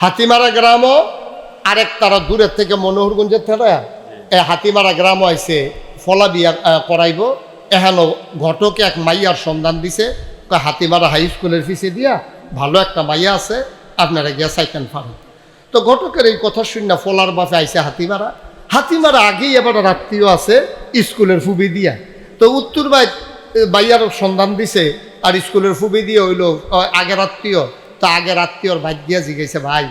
হাতিমারা গ্রামও আরেক তারা দূরের থেকে মনোহরগঞ্জের থেকে হাতিমারা গ্রামও আইসে ফলা বিয়া করাইব। এখানো ঘটকে এক মাইয়ার সন্ধান দিছে, হাতিমারা হাই স্কুলের ফিসে দিয়া ভালো একটা মাইয়া আছে, আপনারা গিয়া চাইতেন পারেন। তো ঘটকের এই কথা শুনে ফলার বাপে আইসে হাতিমারা আগেই এবার রাত্রিও আছে স্কুলের ফুবি দিয়া। তো উত্তর বাইয়ার সন্ধান দিছে আর স্কুলের ফুবি দিয়ে হইল আগের আত্মীয়। তো আগের আত্মীয়র ভাই দিয়া জিগেছে, ভাই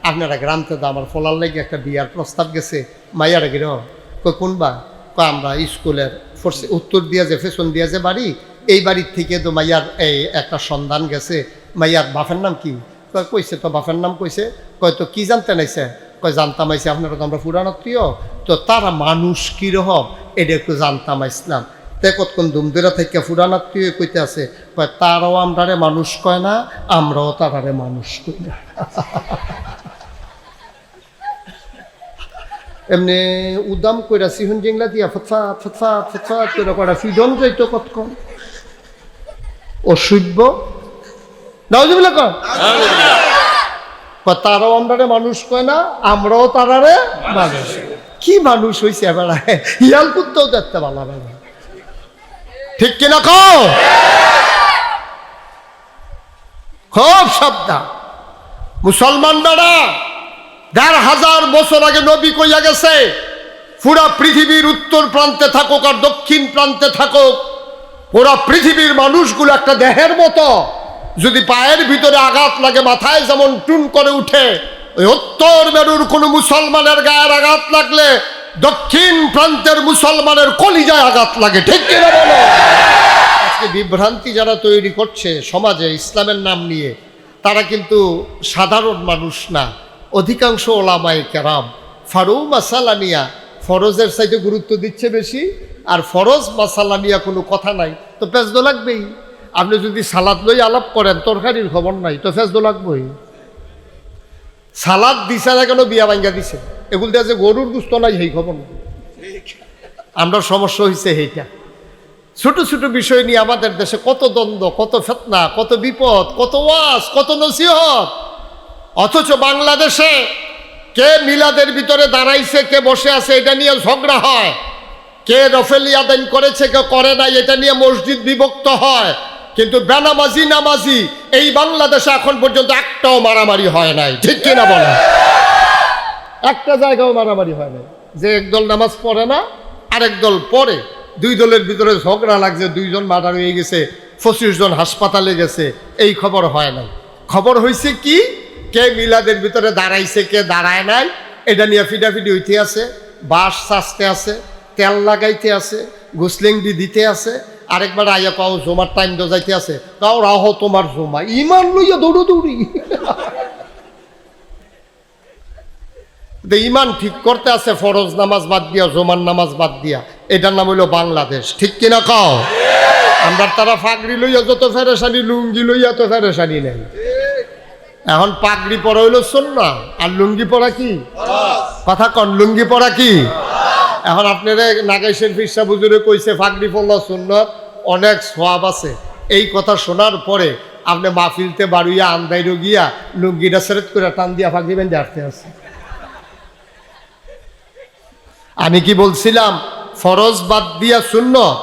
আপনারা গ্রামতে তো আমার ফলার লেগে একটা বিয়ার প্রস্তাব গেছে, মাইয়ারা গির কোনবা আমরা স্কুলের উত্তর দিয়া যে ফেশন দিয়া যে বাড়ি, এই বাড়ির থেকে তো মাইয়ার এই একটা সন্ধান গেছে। মাইয়ার বাপের নাম কি কইছে? তো বাপের নাম কইছে। কয় তো কি জানতে নাইছে? কয় জানতাম আইসে আপনারা তো আমরা পুরান আত্মীয়, তো তারা মানুষ কীরকম এটা একটু জানতাম আইসলাম। তে কতক্ষণ ধুমধুরা থেকে পুরান আত্মীয় কইতে আছে, কয় তারাও আমরারে মানুষ কয় না, আমরাও তারারে মানুষ কই না। এমনি উদাম কইরা সিহুন জেংলা দিয়া ফতফাত ফতফাত ফতফাত করে করা ফিডন যাইতো কতক্ষণ অসভ্য নাউজুবিল্লাহ কয় তারাও আমরারে মানুষ কয় না, আমরাও তারারে মানুষ। কি মানুষ হইছে এবার হিয়াল কুত্তাও দেখতে ভালো বেলা, ঠিক কিনা কও? খুব সাবধান মুসলমানরা। ১,৫০০ বছর আগে নবী কইয়া গেছে, পুরা পৃথিবীর উত্তর প্রান্তে থাকুক আর দক্ষিণ প্রান্তে থাকুক, পুরা পৃথিবীর মানুষগুলো একটা দেহের মতো। যদি পায়ের ভিতরে আঘাত লাগে মাথায় যেমন টুন করে উঠে, ওই উত্তর মেরুর কোনো মুসলমানের গায়ের আঘাত লাগলে দক্ষিণ প্রান্তের মুসলমানের কলিজায় আঘাত লাগে, ঠিক কিনা বলো? আজকে বিভ্রান্তি যারা তৈরি করছে সমাজে ইসলামের নাম নিয়ে, তারা কিন্তু সাধারণ মানুষ না। অধিকাংশ ওলামায়ে কেরাম ফারু মাসালা নিয়া ফরজের চাইতে গুরুত্ব দিচ্ছে বেশি, আর ফরজ মাসালা নিয়া কোনো কথা নাই তো পেঁচদো লাগবেই। আপনি যদি সালাদ লই আলাপ করেন, তরকারির খবর নাই তো ফেজদো লাগবেই। সালাদ দিছে না কেন, বিয়া ভাঙ্গা দিছে, এগুলো দিয়ে যে গরুর গুস্ত নাই সেই খবর নাই। আমরা সমস্যা হয়েছে এইটা। ছোট ছোট বিষয় নিয়ে আমাদের দেশে কত দ্বন্দ্ব, কত ফিতনা, কত বিপদ, কত ওয়াজ, কত নসিহত। অথচ বাংলাদেশে কে মিলাদের ভিতরে দাঁড়াইছে, কে বসে আছে, এটা নিয়ে ঝগড়া হয়। কে রফেল ইয়াদাইন করেছে, কে করে নাই, এটা নিয়ে মসজিদ বিভক্ত হয়। কিন্তু বেনামাজি নামাজি এই বাংলাদেশে এখন পর্যন্ত একটাও মারামারি হয় নাই, ঠিক কিনা বলে? একটা জায়গাও মারামারি হয় নাই যে একদল নামাজ পড়ে না আরেক দল পড়ে, দুই দলের ভিতরে ঝগড়া লাগছে, 2 জন মার্ডার হয়ে গেছে, 25 জন হাসপাতালে গেছে, এই খবর হয় নাই। খবর হয়েছে কি, কে মিলাদের ভিতরে দাঁড়াইছে, কে দাঁড়ায় নাই, এটা নিয়ে ফিডাফিডি হইতে আছে, বাঁশ চাষতে আছে, তেল লাগাইতে আছে, গুসলিংবি দিতে আছে। আরেকবার আইয়া কাউ জমার টাইম তো যাইতে আছে, কাউ রাহ তোমার জমা, ইমান লইয়া দৌড়ি। ইমান ঠিক করতে আছে ফরজ নামাজ বাদ দিয়া, জমার নামাজ বাদ দিয়া। এটার নাম হইল বাংলাদেশ, ঠিক কিনা কাও? আমরা তারা পাগড়ি লইয়া যত ফেরেশানি, লুঙ্গি লইয়া তো ফেরেশানি নেই। এখন পাগড়ি পরা হইল সুন্নাহ, আর লুঙ্গি পরা কি কথা কন? লুঙ্গি পরা কি? এখন আপনারা নাগাইশের ফিরসা বুজুরে কইছে পাগড়ি পরলা সুন্নাত, অনেক সওয়াব আছে। এই কথা শোনার পরে আপনি মাহফিলতে বাড়ুইয়া আন্দাইরো গিয়া লুঙ্গিটা সেরেট করে টান দিয়া পাগড়ি বেঁধে আসতে আছে। আমি কি বলছিলাম? ফরজ বাদ দিয়া সুন্নত,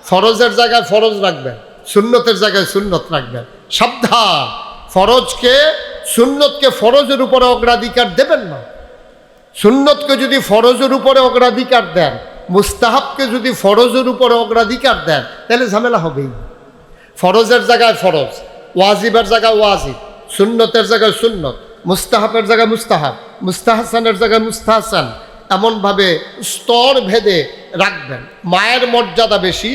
ফরজের জায়গায় ফরজ রাখবেন, সুন্নতের জায়গায় সুন্নত রাখবেন। সাবধান, ফরজকে সুন্নতকে ফরজের উপরে অগ্রাধিকার দেবেন না। সুন্নতকে যদি ফরজের উপরে অগ্রাধিকার দেন, মুস্তাহাবকে যদি ফরজের উপরে অগ্রাধিকার দেন, তাহলে ঝামেলা হবেই। ফরজের জায়গায় ফরজ, ওয়াজিবের জায়গায় ওয়াজিব, সুন্নতের জায়গায় সুন্নত, মুস্তাহাবের জায়গায় মুস্তাহাব, মুস্তাহসানের জায়গায় মুস্তাহসান, এমনভাবে স্তর ভেদে রাখবেন। মায়ের মর্যাদা বেশি,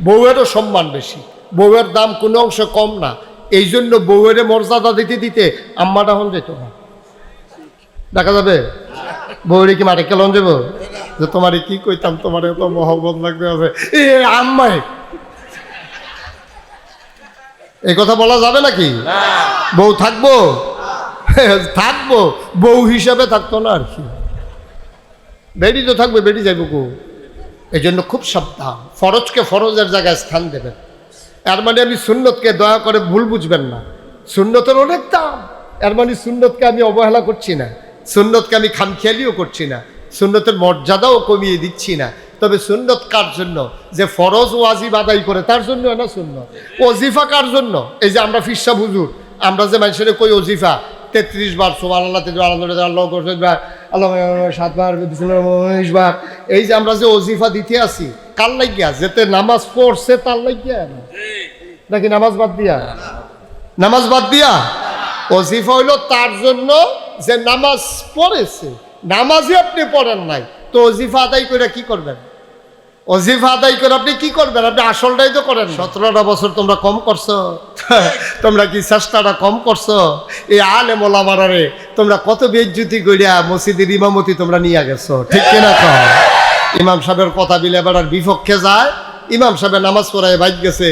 বউয়েরও সম্মান বেশি, বউয়ের দাম কোনো অংশে কম না। এই জন্য বউয়ের মর্যাদা দিতে দিতে আম্মাটা হন যেত না, দেখা যাবে। বউরে কি মারে কেলন যাব যে তোমারে কি কইতাম, তোমার এত মহব্বত লাগবে আছে এ আম্মাই, এই কথা বলা যাবে নাকি? বউ থাকবো থাকবো, বউ হিসাবে থাকতো না আর কি। বেড়ি তো থাকবে, বেড়ি যাইব গো। এই জন্য খুব সাবধান, ফরজকে ফরজের জায়গায় স্থান দেবেন। এর মানে আমি সুন্নতকে দয়া করে ভুল বুঝবেন না, সুন্নতের অনেক দাম। এর মানে সুন্নতকে আমি অবহেলা করছি না, সুন্নতকে আমি খামখেয়ালিও করছি না, সুন্নতের মর্যাদাও কমিয়ে দিচ্ছি না। তবে সুন্নত কার জন্য? যে ফরজ ওয়াজিব আদায় করে তার জন্য না সুন্নত। ওজিফা কার জন্য? এই যে আমরা ফিরসা হুজুর, আমরা যে মানুষের কই ওজিফা 33 বার সুবহানাল্লাহ, 33 বার আল্লাহ 7 বার 19 বার, এই যে আমরা যে ওজিফা দিতে আসি কার লাগিয়া? যেতে নামাজ পড়ছে তার লাগিয়া না, নাকি নামাজ বাদ দিয়া? নামাজ বাদ দিয়া ওজিফা হইল তার জন্য যে নামাজ পড়েছে। নামাজই আপনি পড়েন নাই, তো ওজিফা আদায় করে কি করবেন? ওজিফা আদায় করে আপনি কি করবেন? আপনি আসলটাই তো করেন। 17টা বছর তোমরা কম করছো, তোমরা কি চেষ্টাটা কম করছো? এই আলেম ওলামারে তোমরা কত বেইজ্জতি কইরা মসজিদের ইমামতি তোমরা নিয়ে গেছো, ঠিক কিনা? কম ইমাম সাহেবের কথা বিলে এবার বিপক্ষে যায়, ইমাম সাহেবের নামাজ পড়ায় বাইক গেছে,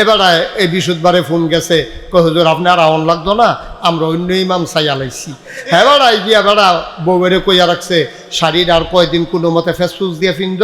এবারে এই বিশুদ্ধবারে ফোন গেছে, হুজুর আপনি আর আউন লাগতো না, আমরা অন্য ইমাম চাই আলাইছি। এবার গিয়া বেড়া বউয়েরে কইয়া রাখছে শাড়ির আর কয়দিন কোনো মতে ফেসফুস দিয়ে ফিন্দ,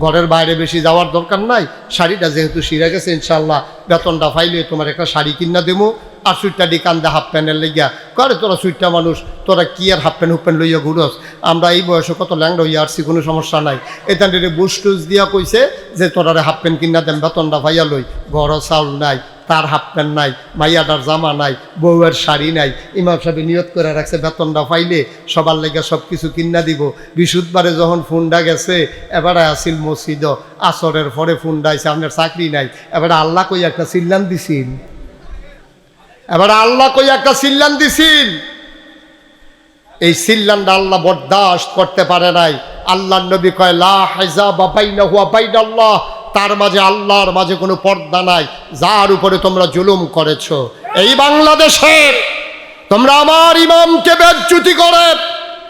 ঘরের বাইরে বেশি যাওয়ার দরকার নাই, শাড়িটা যেহেতু সিরা গেছে ইনশাল্লাহ বেতনটা পাইলে তোমার একটা শাড়ি কিনা দেবো, আর সুইটটা ডি কান্দা হাফ প্যান্টের লেগিয়া করে, তোরা সুইটটা মানুষ, তোরা কি আর হাফ প্যান্ট হুপ্যান্ট লইয়া ঘুরস, আমরা এই বয়সে কত ল্যাংড়া হইয়া আসছি, কোনো সমস্যা নাই। এখান থেকে বুস টুস দিয়া কইছে যে তোরা হাফ প্যান্ট কিনা দেন, বেতনটা পাইয়া লই, ঘরও চাউল নাই, তার হাফ প্যান্ট নাই, মাইয়াটার জামা নাই, বউয়ের শাড়ি নাই। ইমাম সাহেব নিয়ত করে রাখছে বেতনটা পাইলে সবার লেগে সব কিছু কিনা দিব। বিশুদ্ধবারে যখন ফোনটা গেছে, এবারে আসিল মসজিদ, আসরের পরে ফোনটা আইছে আপনার চাকরি নাই, এবারে আল্লাহ কই একটা চিল্লান দিছিল, এবার আল্লাহ কই একটা চিল্লান দিছিল। এই চিল্লানটা আল্লাহ বরদাস্ত করতে পারে নাই। আল্লাহর নবী কয় লা হিজাবা বাইনাহু ওয়া বাইনাল্লাহ, তার মাঝে আল্লাহর মাঝে কোনো পর্দা নাই, যার উপরে তোমরা জুলুম করেছো। এই বাংলাদেশে তোমরা আমার ইমামকে বেজ্জতি করে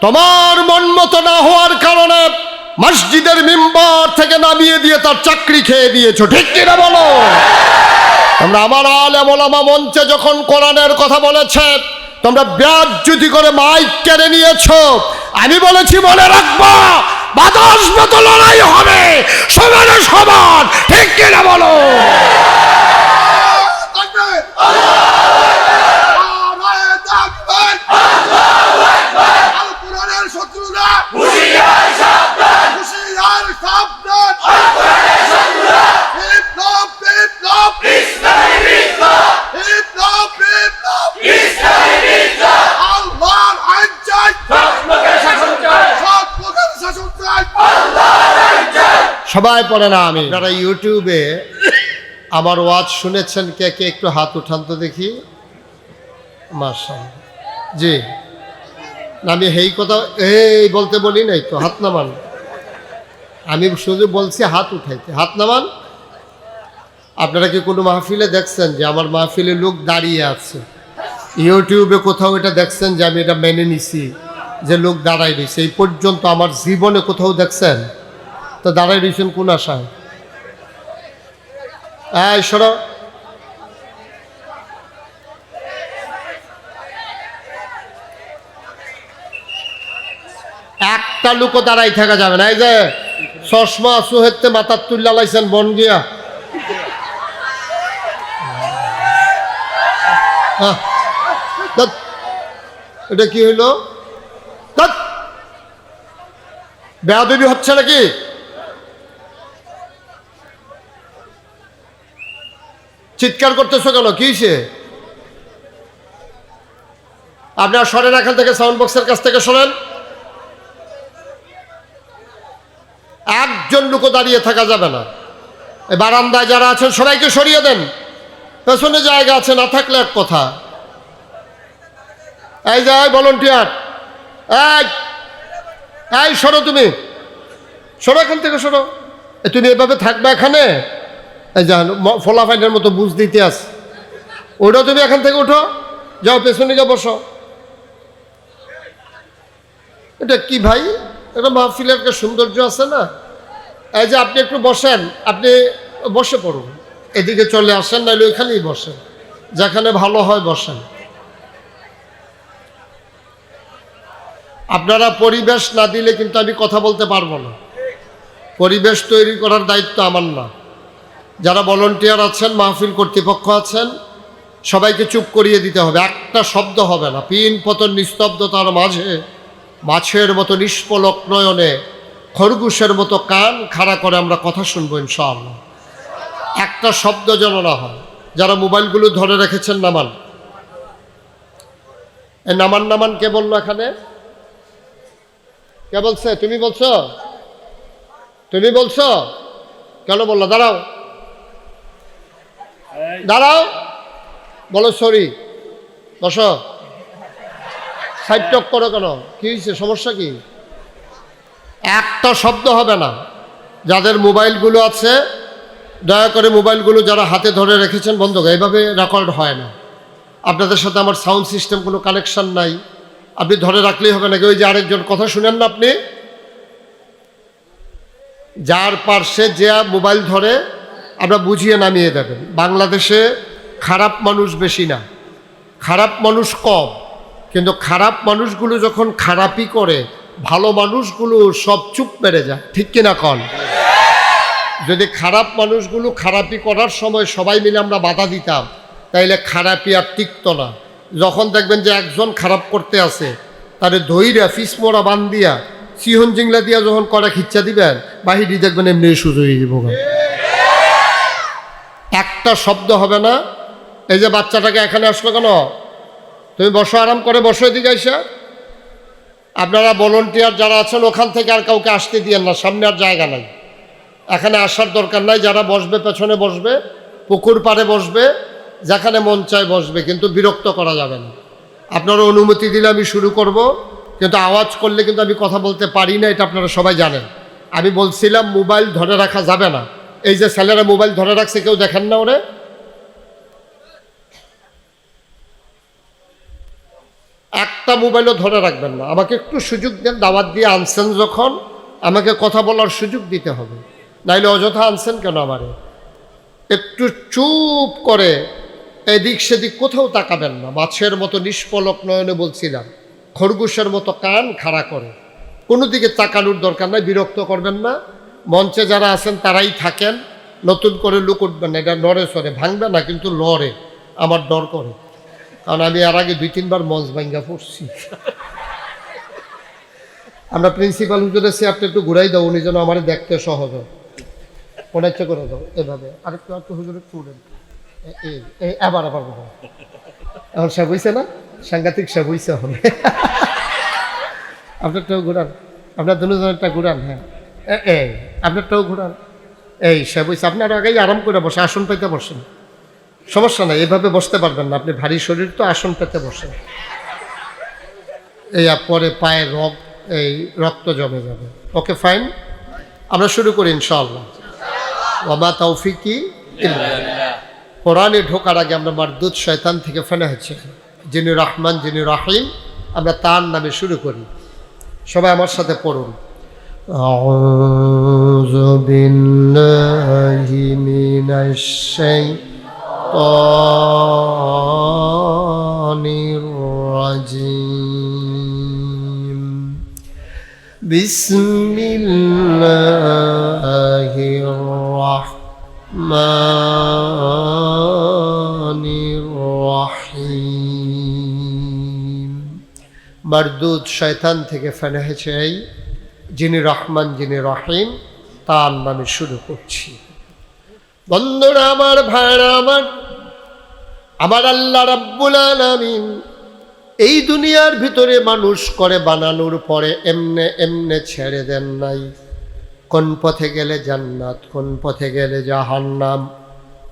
তোমার মন মতো না হওয়ার কারণে মসজিদের মিম্বার থেকে নামিয়ে দিয়ে তার চাকরি খেয়ে দিয়েছো, ঠিক কিনা বলো? তোমরা আমার আলেম ওলামা মঞ্চে যখন কোরআনের কথা বলেছে তোমরা বেজ্জতি করে মাইক কেড়ে নিয়েছো। আমি বলেছি মনে রাখবা, বাতাস মতো লড়াই হবে, সমানে সমান, ঠিক কিনা বলো? সবাই পড়ে না আমি। যারা ইউটিউবে আমার ওয়াজ শুনেছেন কে কে একটু হাত উঠান তো দেখি। মাশাআল্লাহ, জি। আমি এই কথা এই বলতে বলি নাই তো, হাত নামান। আমি শুধু বলছি হাত উঠাইতে, হাত নামান। আপনারা কি কোনো মাহফিলে দেখছেন যে আমার মাহফিলে লোক দাঁড়িয়ে আছে? ইউটিউবে কোথাও এটা দেখছেন যে আমি এটা মেনে নিছি যে লোক দাঁড়াই রয়েছে? এই পর্যন্ত আমার জীবনে কোথাও দেখছেন? তো দাঁড়াই রয়েছেন কোন আশায়? এই সরো, একটা লোকও দাঁড়াই থাকা যাবে না। এই যে চশমা সুহেতে মাথার তুল্লা লাইছেন বন গিয়া, এটা কি হইল? বেয়াদবি হচ্ছে নাকি? চিৎকার করতেছো কেন? কি সে? আপনারা সরেন এখান থেকে, সাউন্ড বক্সের কাছ থেকে সরেন। একজন লোকও দাঁড়িয়ে থাকা যাবে না। এই বারান্দায় যারা আছেন সবাইকে সরিয়ে দেন, পেছনে জায়গা আছে, না থাকলে এক কথা। এই যে ভলান্টিয়ার, এই সরো, তুমি সরো এখান থেকে, সরো। তুমি এভাবে থাকবে এখানে? এই যে ফলাফাইনের মতো বুঝ দিতে আস, ওটাও তুমি এখান থেকে উঠো, যাও পেছনে গিয়ে বসো। এটা কি ভাই? এটা মাহফিলের একটা সৌন্দর্য আছে না? এই যে আপনি একটু বসেন, আপনি বসে পড়ুন, এদিকে চলে আসেন, নাহলে ওইখানেই বসেন, যেখানে ভালো হয় বসেন। আপনারা পরিবেশ না দিলে কিন্তু আমি কথা বলতে পারবো না। পরিবেশ তৈরি করার দায়িত্ব আমার না। যারা ভলান্টিয়ার আছেন, মাহফিল কর্তৃপক্ষ আছেন, সবাইকে চুপ করিয়ে দিতে হবে, একটা শব্দ হবে না। পিন পতন নিস্তব্ধতার মাঝে মাছের মতো নিষ্পলক নয়নে খরগোশের মতো কান খাড়া করে আমরা কথা শুনবো ইনশাআল্লাহ। একটা শব্দ যেন না হয়। যারা মোবাইলগুলো ধরে রেখেছেন নামান। এই নামান নামান কে বললো এখানে? কে বলছে? তুমি বলছো? তুমি বলছো? কেন বললো? দাঁড়াও দাঁড়াও, বলো সরি, বসো। সাইড টক করো কেন? কি হয়েছে? সমস্যা কি? একটা শব্দ হবে না। যাদের মোবাইলগুলো আছে দয়া করে মোবাইলগুলো যারা হাতে ধরে রেখেছেন বন্ধ করো। এইভাবে রেকর্ড হয় না। আপনাদের সাথে আমার সাউন্ড সিস্টেম কোনো কানেকশন নাই, আপনি ধরে রাখলেই হবে নাকি? ওই যে আরেকজন কথা শুনেন না আপনি, যার পার্শ্বে যে মোবাইল ধরে আমরা বুঝিয়ে নামিয়ে দেবেন। বাংলাদেশে খারাপ মানুষ বেশি না, খারাপ মানুষ কম, কিন্তু খারাপ মানুষগুলো যখন খারাপই করে ভালো মানুষগুলো সব চুপ মেরে যায়, ঠিক কিনা কন? যদি খারাপ মানুষগুলো খারাপি করার সময় সবাই মিলে আমরা বাধা দিতাম তাইলে খারাপি আর টিকত না। যখন দেখবেন যে একজন খারাপ করতে আছে তারে ধইরা ফিসমোড়া বান দিয়া সিহন জিংলা দিয়া যখন কড়া খিচ্চা দিবেন বাহিরি দেখবেন এমনি সুযোগ হয়ে যাব। একটা শব্দ হবে না। এই যে বাচ্চাটাকে এখানে আসলো কেন? তুমি বসো, আরাম করে বসো, এদিকে আইসা। আপনারা ভলান্টিয়ার যারা আছেন ওখান থেকে আর কাউকে আসতে দিয়েন না, সামনে আর জায়গা নাই, এখানে আসার দরকার নাই। যারা বসবে পেছনে বসবে, পুকুর পাড়ে বসবে, যেখানে মন চায় বসবে, কিন্তু বিরক্ত করা যাবে না। আপনারা অনুমতি দিলে আমি শুরু করব, কিন্তু আওয়াজ করলে কিন্তু আমি কথা বলতে পারি না, এটা আপনারা সবাই জানেন। আমি বলছিলাম মোবাইল ধরে রাখা যাবে না। এই যে ছেলেরা মোবাইল ধরে রাখছে, কেউ দেখেন না ওরে? একটা মোবাইলও ধরে রাখবেন না। আমাকে একটু সুযোগ দেন, দাওয়াত দিয়ে আনছেন যখন আমাকে কথা বলার সুযোগ দিতে হবে, নাইলে অযথা আনছেন কেন আমারে? একটু চুপ করে এদিক সেদিক কোথাও তাকাবেন না। মাছের মতো নিষ্পলক নয়নে বলছিলাম, খরগোশের মতো কান খাড়া করে কোনো দিকে তাকানোর দরকার নাই। বিরক্ত করবেন না। মঞ্চে যারা আছেন তারাই থাকেন, নতুন করে লুক উঠবেন না। এটা নড়ে সরে ভাঙবে না, কিন্তু লড়ে। আমার ডর করে, কারণ আমি এর আগে 2-3 বার মঞ্চ ভাঙ্গা পড়ছি। আমরা প্রিন্সিপাল হুজুরের চেয়ারটা একটু ঘুরাই দাও, উনি যেন আমার দেখতে সহজ হয়। মনে ইচ্ছে করে দাও এভাবে। আরেকটু একটু হুজুরের তুলেন, আবার আবার এখন সব হইছে না? সাংঘাতিক সব হইছে হবে। আপনারটাও ঘুরান, আপনার দুজনেরটা ঘুরান। হ্যাঁ, আপনারটাও ঘুরান। এই সব হইছে। আপনার আগেই আরাম করে বসে, আসন পেতে বসেন, সমস্যা নাই। এভাবে বসতে পারবেন না, আপনি ভারী শরীর তো, আসন পেতে বসেন। এই পরে পায়ে রক্ত জমে যাবে। ওকে, ফাইন, আমরা শুরু করি ইনশাআল্লাহ। ওয়া তৌফিকি ইল্লা বিল্লাহ। কোরআনে ঢোকার আগে আমরা মারদুদ শয়তান থেকে ফেনা হচ্ছে, যিনি রহমান যিনি রহিম, আমরা তার নামে শুরু করি। সবাই আমার সাথে পড়ুন। আউযু বিল্লাহি মিনাশ শাইতানির রাজিম। বিসমিল্লাহির রাহমানির রাহিম। মারদুদ শয়তান থেকে ফেনা হয়েছে এই যিনি রহমান যিনি রহিম, তার নামে শুরু করছি। বন্ধুরা আমার, ভাইরা আমার, আমার আল্লাহ রাব্বুল আলামিন এই দুনিয়ার ভিতরে মানুষ করে বানানোর পরে এমনে এমনে ছেড়ে দেন নাই। কোন পথে গেলে জান্নাত, কোন পথে গেলে জাহান্নাম,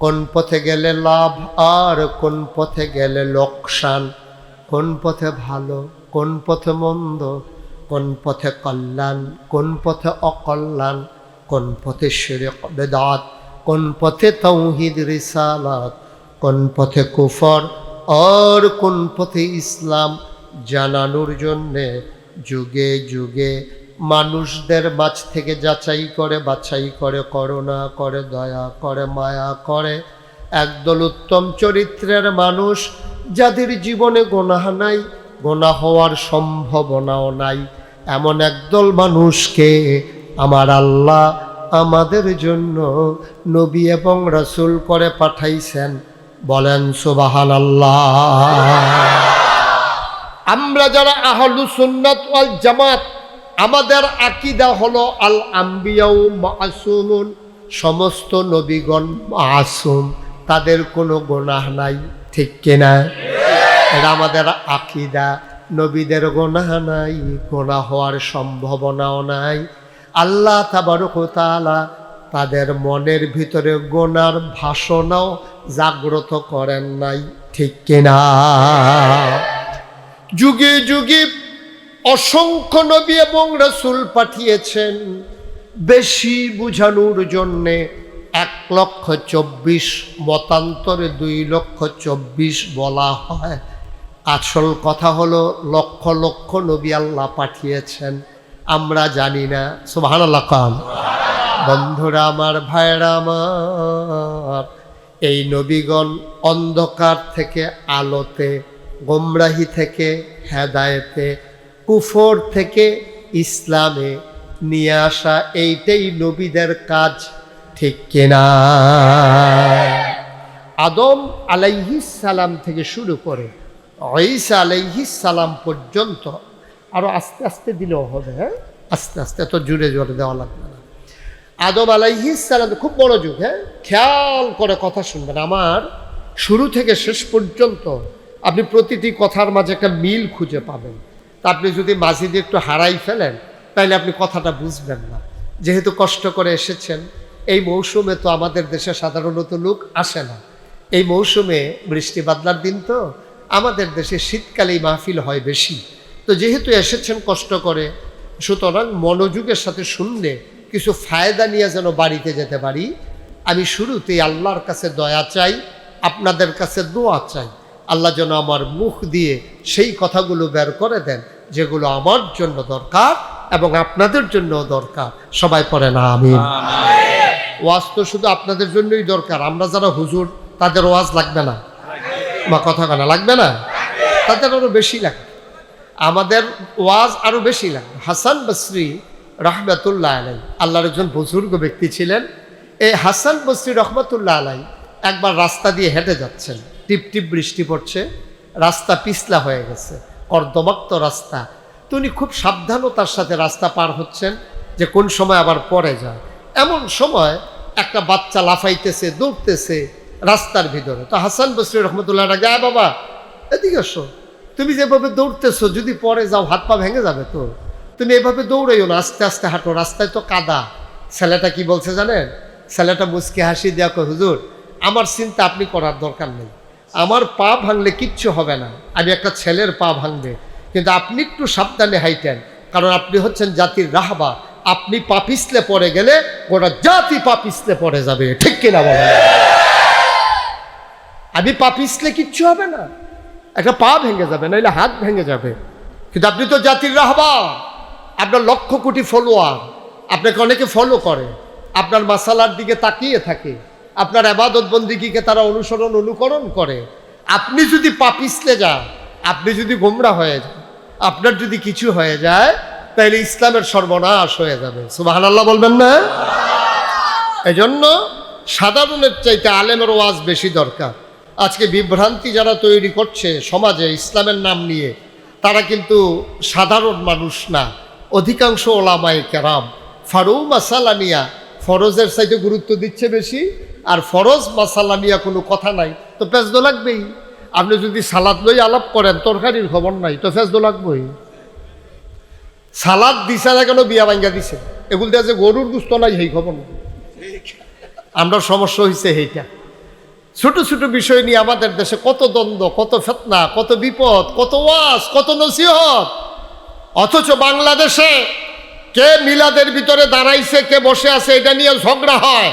কোন পথে গেলে লাভ আর কোন পথে গেলে লোকসান, কোন পথে ভালো কোন পথে মন্দ, কোন পথে কল্যাণ কোন পথে অকল্যাণ, কোন পথে শিরক বেদাত, কোন পথে তাওহীদ রিসালাত, কোন পথে কুফর আর কোন পথে ইসলাম জানানোর জন্যে যুগে যুগে মানুষদের মাঝ থেকে যাচাই করে বাছাই করে, করুণা করে, দয়া করে, মায়া করে একদল উত্তম চরিত্রের মানুষ, যাদের জীবনে গুনাহ নাই, গুনাহ হওয়ার সম্ভাবনাও নাই, এমন একদল মানুষকে আমার আল্লাহ আমাদের জন্য নবী এবং রাসূল করে পাঠাইছেন। বলেন সুবহানাল্লাহ। আমরা যারা আহলুস সুন্নাত ওয়াল জামাত, আমাদের আকীদা হলো আল আম্বিয়াউ মাসুমুন, সমস্ত নবীগণ মাসুম, তাদের কোনো গুনাহ নাই, ঠিক কিনা? এটা আমাদের আকীদা। নবীদের গুনাহ নাই, গুনাহ হওয়ার সম্ভাবনাও নাই। আল্লাহ তাবারক ওয়া তাআলা তাদের মনের ভিতরে গুনার ভাসনাও জাগ্রত করেন নাই, ঠিক কিনা? যুগে যুগে অসংখ্য নবী এবং রাসূল পাঠিয়েছেন বেশি বুঝানোর জন্যে। 1,24,000, মতান্তরে 2,24,000 বলা হয়। আসল কথা হলো লক্ষ লক্ষ নবী আল্লাহ পাঠিয়েছেন, আমরা জানি না। সুবহানাল্লাহ কান। বন্ধুরা আমার, ভাইরা আমার, এই নবীগণ অন্ধকার থেকে আলোতে, গোমরাহি থেকে হেদায়েতে, কুফর থেকে ইসলামে নিয়ে আসা, এইটাই নবীদের কাজ, ঠিক কিনা? আদম আলাইহিস সালাম থেকে শুরু করে ঈসা আলাইহিস সালাম পর্যন্ত, আরো আস্তে আস্তে দিলেও হবে, হ্যাঁ, আস্তে আস্তে, এত জোরে জোরে দেওয়া লাগবে না। আদম আলাইহিস সালাম খুব বড় যুগ, হ্যাঁ, খেয়াল করে কথা শুনবেন আমার। শুরু থেকে শেষ পর্যন্ত আপনি প্রতিটি কথার মাঝে একটা মিল খুঁজে পাবেন। তা আপনি যদি মাঝে দিয়ে একটু হারাই ফেলেন, তাহলে আপনি কথাটা বুঝবেন না। যেহেতু কষ্ট করে এসেছেন, এই মৌসুমে তো আমাদের দেশে সাধারণত লোক আসে না। এই মৌসুমে বৃষ্টি বাদলার দিন, তো আমাদের দেশে শীতকালেই মাহফিল হয় বেশি। তো যেহেতু এসেছেন কষ্ট করে, সুতরাং মনোযোগের সাথে শুনলে কিছু ফায়দা নিয়ে যেন বাড়িতে যেতে পারি। আমি শুরুতেই আল্লাহর কাছে দয়া চাই, আপনাদের কাছে দোয়া চাই। আল্লাহ যেন আমার মুখ দিয়ে সেই কথাগুলো বের করে দেন যেগুলো আমার জন্য দরকার এবং আপনাদের জন্য দরকার। সবাই পড়ে না আমিন। ওয়াজ তো শুধু আপনাদের জন্যই দরকার। আমরা যারা হুজুর, তাদের ওয়াজ লাগবে না? বা কথা কানা লাগবে না? তাদের আরো বেশি লাগবে, আমাদের ওয়াজ আরো বেশি লাগবে। হাসান বসরি রহমতুল্লাহ আলাই আল্লাহর একজন বুজুর্গ ব্যক্তি ছিলেন। এই হাসান বসরি রহমতুল্লাহ আলাই একবার রাস্তা দিয়ে হেঁটে যাচ্ছেন, টিপ টিপ বৃষ্টি পড়ছে, রাস্তা পিছলা হয়ে গেছে, কর্দমাক্ত রাস্তা। তো উনি খুব সাবধানতার সাথে রাস্তা পার হচ্ছেন যে কোন সময় আবার পড়ে যায়। এমন সময় একটা বাচ্চা লাফাইতেছে, দৌড়তেছে রাস্তার ভিতরে। তো হাসান বসরি রহমতুল্লাহ গায়ে, বাবা এদিকে এসো, তুমি যেভাবে দৌড়তেছো যদি পরে যাও হাত পা ভেঙে যাবে, তো তুমি এভাবে দৌড়াইও না, আস্তে আস্তে হাঁটো, রাস্তায় তো কাদা। ছেলেটা কি বলছে জানেন? ছেলেটা মুচকি হাসি দেয়া কয়, হুজুর আমার চিন্তা আপনি করার দরকার নেই, আমার পা ভাঙলে কিচ্ছু হবে না, আমি একটা ছেলের পা ভাঙবে, কিন্তু আপনি একটু সাবধানে হাইটেন, কারণ আপনি হচ্ছেন জাতির রাহবা, আপনি পা পিছলে পড়ে গেলে গোটা জাতি পা পিছলে পড়ে যাবে, ঠিক কিনা বলেন? আমি পা পিছলে কিচ্ছু হবে না, একটা পা ভেঙে যাবে, নাহলে হাত ভেঙে যাবে, কিন্তু আপনি তো জাতির রাহবা, আপনার লক্ষ কোটি ফলোয়ার, আপনাকে অনেকে ফলো করে, আপনার মাসালার দিকে তাকিয়ে থাকে, আপনার ইবাদত বন্দিগিকে তারা অনুকরণ করে। আপনি যদি পা পিছলে যান, আপনি যদি গোমরা হয়ে যান, আপনার যদি কিছু হয়ে যায়, তাহলে ইসলামের সর্বনাশ হয়ে যাবে। সুবহানাল্লাহ বলবেন না? এজন্য সাধারণের চাইতে আলেমের ওয়াজ বেশি দরকার। আজকে বিভ্রান্তি যারা তৈরি করছে সমাজে ইসলামের নাম নিয়ে, তারা কিন্তু সাধারণ মানুষ না, অধিকাংশ ওলামায়ে কেরাম ফারু মাসালা নিয়া ফরজের চাইতে গুরুত্ব দিচ্ছে বেশি, আর ফরজ মাসালা নিয়া কোনো কথা নাই, তো ফেজদো লাগবেই। আপনি যদি সালাদ লই আলাপ করেন, তরকারির খবর নাই, তো ফেজদো লাগবেই। সালাদ দিছে না কেন, বিয়া ভাঙ্গা দিছে, এগুলো দিয়ে যে গরুর গুস্ত নাই সেই খবর নেই। আমরা সমস্যা হয়েছে এইটা। ছোট ছোট বিষয় নিয়ে আমাদের দেশে কত দ্বন্দ্ব, কত ফিতনা, কত বিপদ, কত ওয়াজ, কত নসিহত। অথচ বাংলাদেশে কে মিলাদের ভিতরে দাঁড়াইছে, কে বসে আছে, এটা নিয়ে ঝগড়া হয়।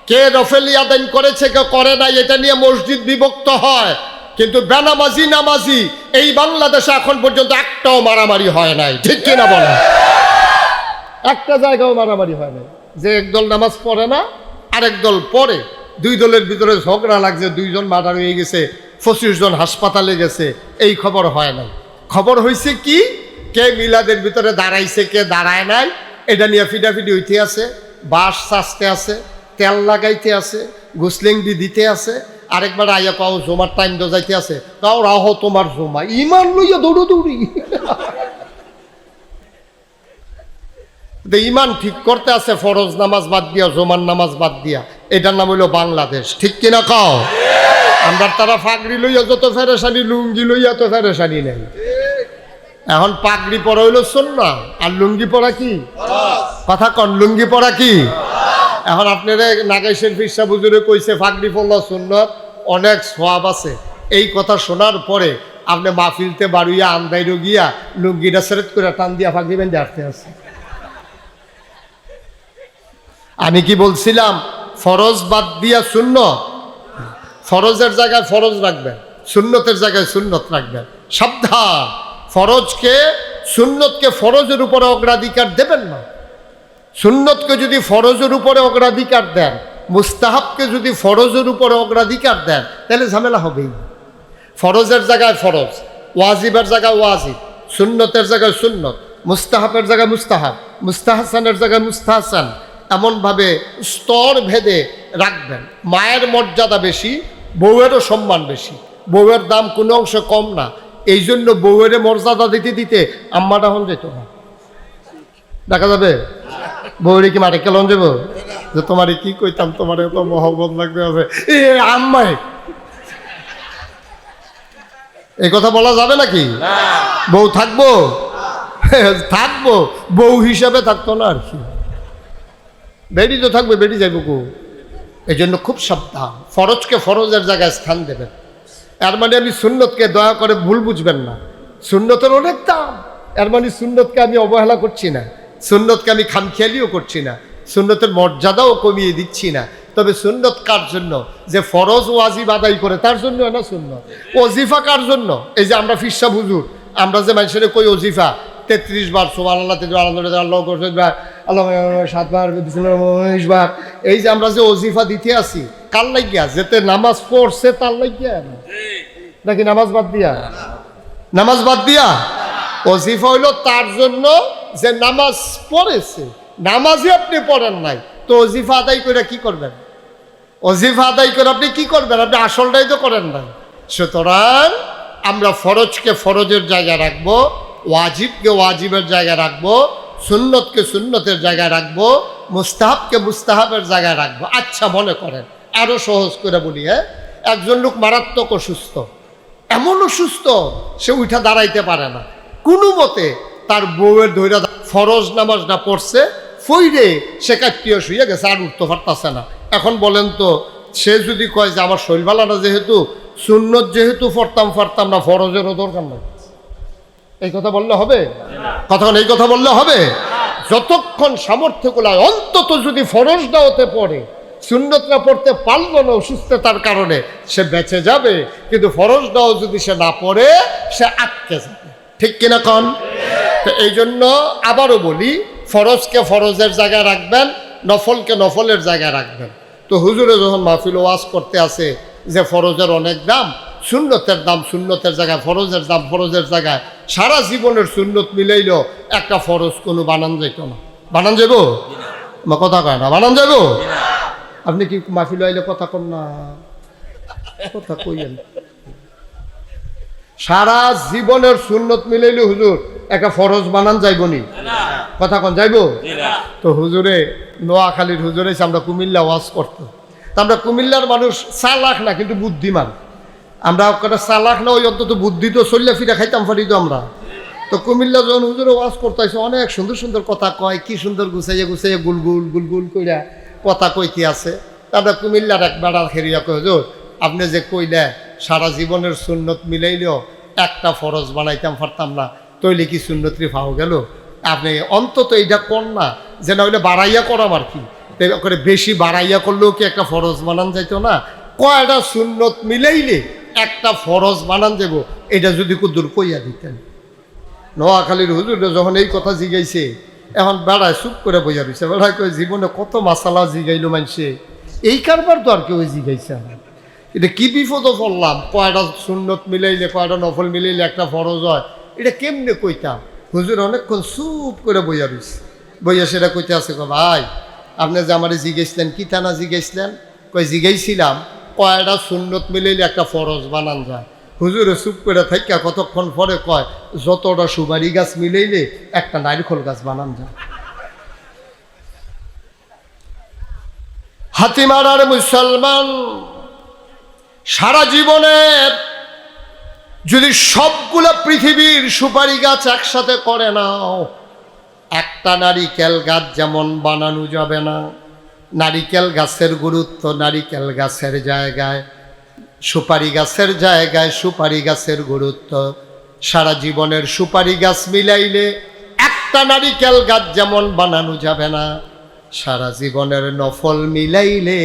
কে রফেলি আদান করেছে, কে করে নাই, এটা নিয়ে মসজিদ বিভক্ত হয়। কিন্তু বেনামাজি নামাজি এই বাংলাদেশে এখন পর্যন্ত একটাও মারামারি হয় নাই, ঠিক কিনা বলে? একটা জায়গাও মারামারি হয় নাই যে একদল নামাজ পড়ে না আরেক দল পড়ে, দুই দলের ভিতরে ঝগড়া লাগছে, 2 জন মার্ডার হয়ে গেছে, 25 জন হাসপাতালে গেছে, এই খবর হয় নাই। খবর হয়েছে কি, কে মিলাদের ভিতরে দাঁড়াইছে, কে দাঁড়ায় নাই, এটা নিয়ে ফিডাফিডি হইতে আছে, বাঁশ চাষতে আছে, তেল লাগাইতে আছে, গুসলিংডি দিতে আছে, আরেকবার আইয়া কাও জমার টাইম তো যাইতে আছে, কাও রাহ তোমার জমা, ইমান লইয়া দৌড়ি। ইমান ঠিক করতে আছে ফরজ নামাজ বাদ দিয়া, জমার নামাজ বাদ দিয়া। এটার নাম হইল বাংলাদেশ, ঠিক কিনা কাও? আমরা তারা ফাগড়ি লইয়া যত ফেরেশানি, লুঙ্গি লইয়া তো ফেরেশানি নেই। এখন পাগড়ি পরা হইল সুন্নাহ, আর লুঙ্গি পরা কি কথা কন? লুঙ্গি পরা কি? এখন আপনারা নাগাইশের ফিরসা বুজুরে কইছে ফাগড়ি পরলা সুন্নাত, অনেক সওয়াব আছে। এই কথা শোনার পরে আপনি মাহফিলতে বাড়ুইয়া আন্দাইরো গিয়া লুঙ্গিটা সেরেট করে টান দিয়া ফাগড়ি বেঁধে আসতে আছে। আমি কি বলছিলাম? ফরজ বাদ দিয়া সুন্নত, ফরজের জায়গায় ফরজ রাখবেন, সুন্নতের জায়গায় সুন্নত রাখবেন। সাবধান, ফরজকে সুন্নতকে ফরজের উপরে অগ্রাধিকার দেবেন না। সুন্নতকে যদি ফরজের উপরে অগ্রাধিকার দেন, মুস্তাহাবকে যদি ফরজের উপরে অগ্রাধিকার দেন, তাহলে ঝামেলা হবেই। ফরজের জায়গায় ফরজ, ওয়াজিবের জায়গায় ওয়াজিব, সুন্নতের জায়গায় সুন্নত, মুস্তাহাবের জায়গায় মুস্তাহাব, মুস্তাহসানের জায়গায় মুস্তাহসান, এমনভাবে স্তর ভেদে রাখবেন। মায়ের মর্যাদা বেশি, বউয়েরও সম্মান বেশি, বউয়ের দাম কোনো অংশে কম না। এই জন্য বউয়ের মর্যাদা দিতে দিতে আম্মাটা হন যেত না। দেখা যাবে বউরে কি মাঠে কেলন যাব যে তোমারে কি কইতাম, তোমার এত মহব্বত লাগবে হবে এ আম্মাই, এই কথা বলা যাবে নাকি? বউ থাকবো থাকবো, বউ হিসাবে থাকতো না আর কি। বেড়ি তো থাকবে, বেড়ি যাইব কো? এই জন্য খুব সাবধান, ফরজকে ফরজের জায়গায় স্থান দেবেন। এর মানে আমি সুন্নতকে দয়া করে ভুল বুঝবেন না, সুন্নতের অনেক দাম। এর মানে সুন্নতকে আমি অবহেলা করছি না, সুন্নতকে আমি খামখেয়ালিও করছি না, সুন্নতের মর্যাদাও কমিয়ে দিচ্ছি না। তবে সুন্নত কার জন্য? যে ফরজ ওয়াজিব আদায় করে তার জন্য না সুন্নত। ওজিফা কার জন্য? এই যে আমরা ফিরসা হুজুর, আমরা যে মানুষের কই ওজিফা 33 বার সুবহানাল্লাহ, 7 বার, 19 বার, এই যে আমরা যে ওজিফা দিতে আসি, কার লাগিয়া? যেতে নামাজ পড়ছে তার লাগিয়া নাকি নামাজ বাদ দিয়া? নামাজ বাদ দিয়া ওজিফা হইল তার জন্য যে নামাজ পড়েছে। নামাজই আপনি পড়েন নাই, তো ওজিফা আদায় করে কি করবেন? ওজিফা আদায় করে আপনি কি করবেন? আপনি আসলটাই তো করেন নাই। সুতরাং আমরা ফরজকে ফরজের জায়গায় রাখবো, ওয়াজিবকে ওয়াজিবের জায়গায় রাখবো, সুন্নতকে সুন্নতের জায়গায় রাখবো, মুস্তাহাবকে মুস্তাহাবের জায়গায় রাখবো। আচ্ছা, মনে করেন আরো সহজ করে বলি, একজন লোক মারাত্মক অসুস্থ, এমন অসুস্থ সে উঠা দাঁড়াইতে পারে না, কোনো মতে তার বউয়ের ধৈর্য ফরজ নামাজটা পড়ছে, ফইরে সে কাটিয়ে শুয়ে গেছে, আর উঠতে পারতেছে না। এখন বলেন তো, সে যদি কয় যে আমার শৈলবালাটা যেহেতু সুন্নত যেহেতু পড়তাম না, ফরজেরও দরকার নাই, এই কথা বললে হবে? এই কথা বললে হবে? যতক্ষণ সামর্থ্য গুলায় অন্তত যদি ফরজটা হতে পড়ে, সুন্নতটা পড়তে পারলো না অসুস্থতার কারণে, সে বেঁচে যাবে। কিন্তু ফরজটাও যদি সে না পড়ে, সে আটকে যাবে, ঠিক কিনা কন? তো এই জন্য আবারও বলি, ফরজকে ফরজের জায়গায় রাখবেন, নফলকে নফলের জায়গায় রাখবেন। তো হুজুরে যখন মাহফিল ওয়াজ করতে আসে যে ফরজের অনেক দাম, সুন্নতের দাম সুন্নতের জায়গায়, ফরজের দাম ফরজের জায়গায়, সারা জীবনের সুন্নত মিলাইল একটা ফরজ কোনো বানান যাইত না। বানান যাব? কথা কয় না, বানান যাব? আপনি কি মাহফিল আইলে কথা কন না? কথা কইেন। সারা জীবনের সুন্নত মিলাইলে হুজুর একটা ফরজ বানান যাইবনি? কথা কন যাইব? তো হুজুরে নোয়াখালীর হুজুরে আমরা কুমিল্লা ওয়াজ করতো। তা আমরা কুমিল্লার মানুষ চালাক না, কিন্তু বুদ্ধিমান। আমরা ওটা চালাক না, ওই অন্তত বুদ্ধি তো চল্লা ফিরে খাইতাম পারি তো আমরা। তো কুমিল্লা যখন হুজুরে ওয়াজ করতে আসে, অনেক সুন্দর সুন্দর কথা কয়, কি সুন্দর গুছাইয়া গুছাইয়া গুলগুল গুলগুল কইরা কথা কইতে আছে। তারপরে কুমিল্লার এক বেড়া খেরিয়া কয়, হুজুর আপনি যে কইলে সারা জীবনের সুন্নত মিলাইলেও একটা ফরজ বানাইতাম পারতাম না, তৈলে কি সুন্নতরি পাওয়া গেল? আপনি অন্তত এইটা কর না, যে না হইলে বাড়াইয়া করাম আর কি, করে বেশি বাড়াইয়া করলেও কি একটা ফরজ বানান যাইতো না? কয়টা সুন্নত মিলাইলে একটা ফরজ বানান যাব, এটা যদি কুদুর কইয়া দিতেন। নোয়াখালীর হুজুর যখন এই কথা জিগাইছে, এখন বেড়ায় চুপ করে বইয়া রয়েছে। বেড়ায় কই জীবনে কত মাসালা জিগাইলো মানুষে, এই কারবার তো আর কেউ জিগাইছে না। এটা কি বিপদও পড়লাম, কয়টা সুন্নত মিলাইলে কয়টা নফল মিলাইলে একটা ফরজ হয়, এটা কেমনে কইতাম? হুজুর অনেকক্ষণ চুপ করে বইয়া রয়েছে। বইয়া সেটা কইতে আছে, ভাই আপনি যে আমার জিগাইছিলেন, কি থানা জিগাইছিলেন? কই জিগাইছিলাম কয়টা সুন্নত মিলাইলে একটা ফরজ বানান যায়। হুজুরে চুপ করে থাইকা কতক্ষণ পরে কয় যতটা সুপারি গাছ মিলাইলে একটা নারিকেল গাছ বানান যায়। হাতিমারার মুসলমান সারা জীবনের যদি সবগুলো পৃথিবীর সুপারি গাছ একসাথে করে নাও, একটা নারিকেল গাছ যেমন বানানো যাবে না। নারিকেল গাছের গুরুত্ব নারিকেল গাছের জায়গায়, সুপারি গাছের জায়গায় সুপারি গাছের গুরুত্ব। সারা জীবনের সুপারি গাছ মিলাইলে একটা নারিকেল গাছ যেমন বানানো যাবে না, সারা জীবনের নফল মিলাইলে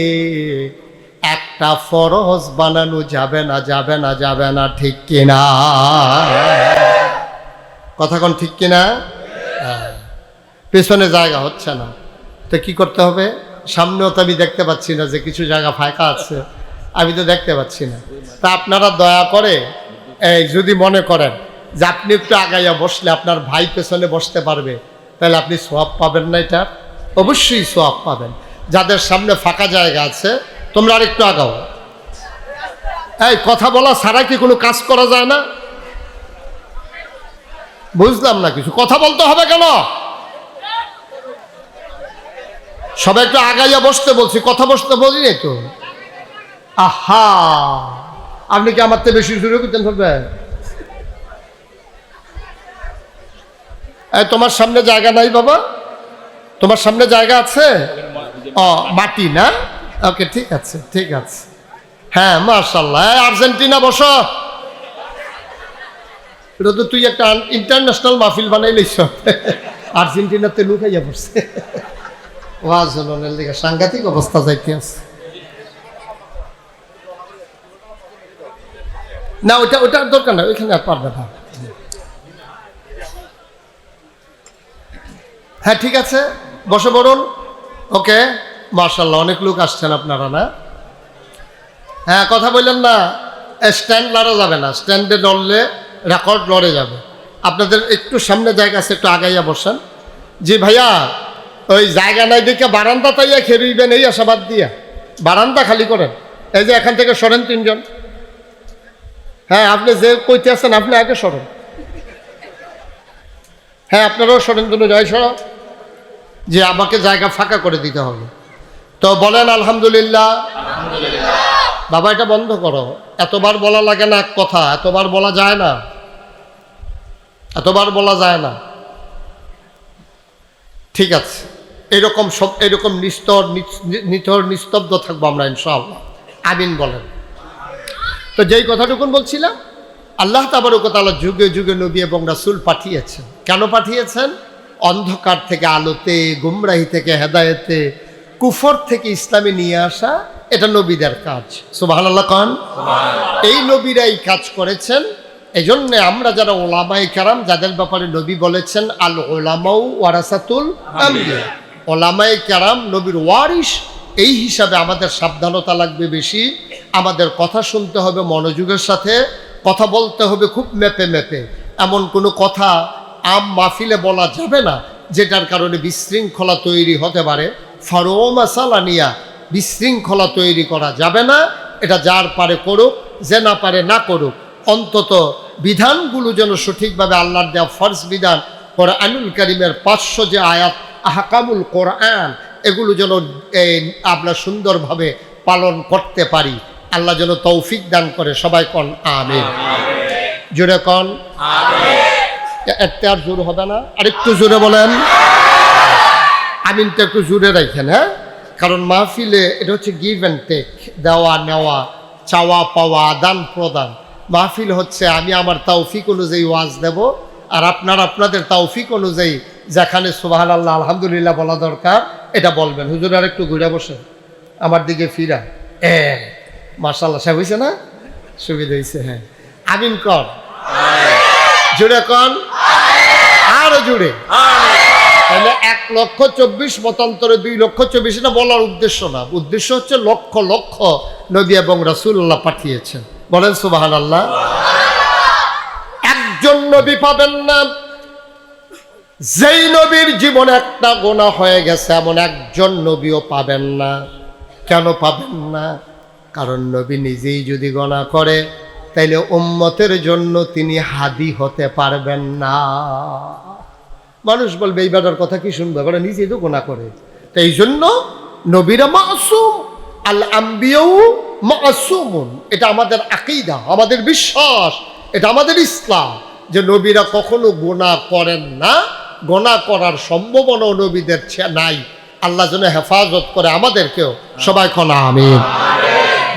একটা ফরজ বানানো যাবে না, যাবে না, যাবে না। ঠিক কিনা? কথা কোন ঠিক কিনা? পেছনে জায়গা হচ্ছে না, তো কি করতে হবে? সামনেও তো আমি দেখতে পাচ্ছি না যে কিছু জায়গা ফাঁকা আছে, আমি তো দেখতে পাচ্ছি না। তা আপনারা দয়া করে এই যদি মনে করেন যে আপনি একটু আগাইয়া বসলে আপনার ভাই পেছনে বসতে পারবে, তাহলে আপনি সোয়াব পাবেন না? এটা অবশ্যই সোয়াব পাবেন। যাদের সামনে ফাঁকা জায়গা আছে তোমরা আরেকটু আগাও। এই কথা বলা ছাড়া কি কোনো কাজ করা যায় না? বুঝলাম না কিছু, কথা বলতে হবে কেন? সবাই একটু আগাইয়া বসতে বলছি, কথা বসতে বলি নাই তো। আহা, আপনি কি আমার থেকে বেশি জোরে করতেন? হবে তোমার সামনে জায়গা নাই বাবা? তোমার সামনে জায়গা আছে? ও মাটি না? ওকে, ঠিক আছে, ঠিক আছে। হ্যাঁ, মাশাআল্লাহ। আর্জেন্টিনা বসো। এটা তো তুই একটা ইন্টারন্যাশনাল মাহফিল বানাইলিস। আর্জেন্টিনাতে লুকাইয়া পড়ছে। ওয়াজনের দিকে সাংঘাতিক অবস্থা যাইতে আছে। না, ওটার দরকার না, ওইখানে আর পারবে না। হ্যাঁ, ঠিক আছে, বসে পড়ুন। ওকে, মাশাআল্লাহ, অনেক লোক আসছেন আপনারা না? হ্যাঁ, কথা বললেন না, স্ট্যান্ড লড়া যাবে না, স্ট্যান্ডে লড়লে রেকর্ড লড়ে যাবে। আপনাদের একটু সামনে জায়গা আছে, একটু আগাইয়া বসেন। জি ভাইয়া, ওই জায়গা নাই দেখে বারান্দা তাইয়া খেরুইবেন, এই আশাবাদ দিয়া বারান্দা খালি করেন। এই যে এখান থেকে সরেন তিনজন। হ্যাঁ, আপনি যে কইতে আছেন আপনি আগে সরেন। হ্যাঁ, আপনারাও সরেন, দুটো জয় সর। যে আমাকে জায়গা ফাঁকা করে দিতে হবে। তো বলেন আলহামদুলিল্লাহ। বাবা, এটা বন্ধ করো, এতবার বলা লাগে না কথা, এতবার বলা যায় না, এতবার বলা যায় না। ঠিক আছে, এরকম সব এরকম নিস্তব্ধ থাকবো আমরা ইনশাআল্লাহ। আমিন বলেন। তো যেই কথাটুকুন বলছিলাম, আল্লাহ তাবারক ওয়া তাআলা যুগে যুগে নবী এবং রাসূল পাঠিয়েছেন। কেন পাঠিয়েছেন? অন্ধকার থেকে আলোতে, গুমরাহি থেকে হেদায়েতে, কুফর থেকে ইসলামে নিয়ে আসা, এটা নবীদের কাজ। সুবহানাল্লাহ কোন? এই নবীরা এই কাজ করেছেন। এই জন্যে আমরা যারা ওলামায়ে কেরাম, যাদের ব্যাপারে নবী বলেছেন আল ওলামাউ ওয়ারাসাতুল আম্বিয়া, ওলামায়ে কেরাম নবীর ওয়ারিস, এই হিসাবে আমাদের সাবধানতা লাগবে বেশি। আমাদের কথা শুনতে হবে মনোযোগের সাথে, কথা বলতে হবে খুব মেপে মেপে। এমন কোনো কথা আম মাহফিলে বলা যাবে না যেটার কারণে বিশৃঙ্খলা তৈরি হতে পারে। ফারোমা সালানিয়া, বিশৃঙ্খলা তৈরি করা যাবে না। এটা যার পারে করুক, যে না পারে না করুক, অন্তত বিধানগুলো যেন সঠিকভাবে আল্লাহর দেওয়া ফরজ বিধান, কোরআনুল কারীমের 500 যে আয়াত, আহকামুল কোরআন, এগুলো যেন আমরা সুন্দরভাবে পালন করতে পারি। আল্লাহ যেন তৌফিক দান করে। সবাই কন আমিন। জোরে কন আমিন। এতে আর জোর হবে না, আরেকটু জোরে বলেন আমিনটা একটু জোরে রাখেন। হ্যাঁ, কারণ মাহফিলে এটা হচ্ছে গিভ অ্যান্ড টেক, দেওয়া নেওয়া, চাওয়া পাওয়া, আদান প্রদান। মাহফিল হচ্ছে আমি আমার তৌফিক অনুযায়ী ওয়াজ দেব, আর আপনারা আপনাদের তৌফিক অনুযায়ী যেখানে সুবহানাল্লাহ আলহামদুলিল্লাহ বলা দরকার এটা বলবেন। হুজুর আর একটু ঘুরে বসেন, আমার দিকে ফিরা। মাশাআল্লাহ, সব হয়েছে না? সুবিধা হয়েছে। হ্যাঁ, আমিন কর, জুড়ে কন, আরো জুড়ে। তাহলে 1,24,000 মতান্তরে 2,24,000, এটা বলার উদ্দেশ্য না। উদ্দেশ্য হচ্ছে লক্ষ লক্ষ নবী এবং রাসূলুল্লাহ পাঠিয়েছেন। বলেন সুবহানাল্লাহ। একজন নবী পাবেন না যেই নবীর জীবনে একটা গুনাহ হয়ে গেছে, এমন একজন নবীও পাবেন না। কেন পাবেন না? কারণ নবী নিজেই যদি গুনাহ করে তাইলে উম্মতের জন্য তিনি হাদি হতে পারবেন না। মানুষ বলবে এই বেটার কথা কি শুনবে, বেটা নিজেই তো গুনাহ করে। তো এই জন্য নবীরা মাসুম, আল আম্বিয়াউ মাসুমুন। এটা আমাদের আকীদা, আমাদের বিশ্বাস, এটা আমাদের ইসলাম যে নবীরা কখনো গুনাহ করেন না, গুনাহ করার সম্ভাবনা নবীদের নাই। আল্লাহ যেন হেফাজত করে আমাদেরকেও। সবাই কোন আমিন।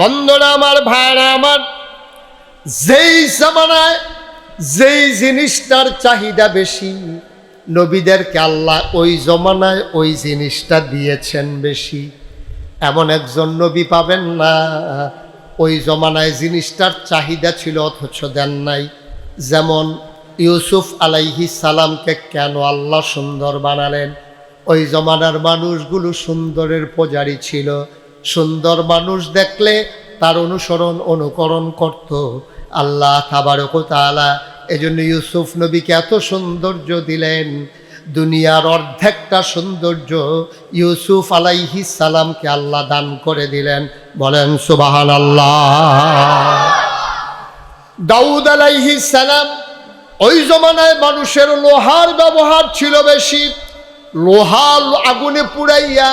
বন্ধুরা আমার, ভাইরা আমার, যেই জামানায় যেই জিনিসটার চাহিদা বেশি, নবীদেরকে আল্লাহ ওই জমানায় ওই জিনিসটা দিয়েছেন বেশি। এমন একজন নবী পাবেন না ওই জমানায় জিনিসটার চাহিদা ছিল অথচ দেন নাই। যেমন ইউসুফ আলাইহিস সালামকে কেন আল্লাহ সুন্দর বানালেন? ওই জমানার মানুষগুলো সুন্দরের পূজারী ছিল। সুন্দর মানুষ দেখলে তার অনুসরণ অনুকরণ করত আল্লাহ তাবারক ওয়া তাআলা। এজন্য ইউসুফ নবীকে এত সৌন্দর্য দিলেন। দুনিয়ার অর্ধেকটা সৌন্দর্য ইউসুফ আলাইহিস সালামকে আল্লাহ দান করে দিলেন। বলেন সুবহানাল্লাহ। দাউদ আলাইহিস সালাম, ওই জমানায় মানুষের লোহার ব্যবহার ছিল বেশি। লোহা আগুনে পুড়াইয়া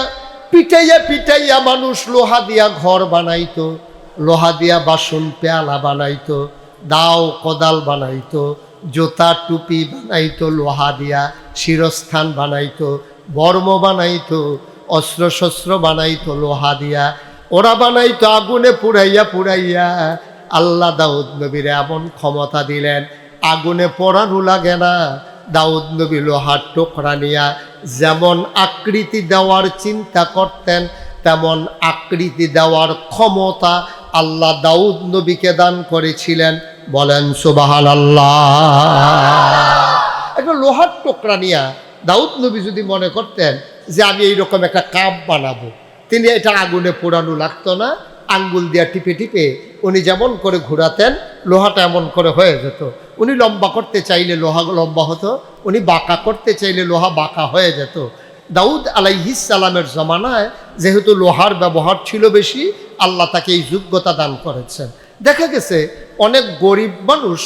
পিটাইয়া পিটাইয়া মানুষ লোহা দিয়া ঘর বানাইতো, লোহা দিয়া বাসন পেয়ালা বানাইতো, দাও কোদাল বানাইতো, জোতা টুপি বানাইতো লোহা দিয়া, শিরস্থান বানাইতো, বর্ম বানাইতো, অস্ত্র শস্ত্র বানাইতো লোহা দিয়া। ওরা বানাইতো আগুনে পুড়াইয়া পুড়াইয়া। আল্লাহ দাউদ নবীর এমন ক্ষমতা দিলেন, আগুনে পোড়ানো লাগে না। দাউদ নবী লোহার টুকরা নিয়া যেমন আকৃতি দেওয়ার চিন্তা করতেন, তেমন আকৃতি দেওয়ার ক্ষমতা আল্লাহ দাউদ নবীকে দান করেছিলেন। বলেন সুবহানাল্লাহ। একটা লোহার টুকরা নিয়া দাউদ নবী যদি মনে করতেন যে আমি এইরকম একটা কাপ বানাবো, তিনি এটা আগুনে পোড়ানো লাগতো না। আঙ্গুল দিয়া টিপে টিপে উনি যেমন করে ঘোরাতেন লোহাটা এমন করে হয়ে যেত। উনি লম্বা করতে চাইলে লোহা লম্বা হতো, উনি বাঁকা করতে চাইলে লোহা বাঁকা হয়ে যেত। দাউদ আলাইহিস সালামের জমানায় যেহেতু লোহার ব্যবহার ছিল বেশি, আল্লাহ তাকে এই যোগ্যতা দান করেছেন। দেখা গেছে অনেক গরিব মানুষ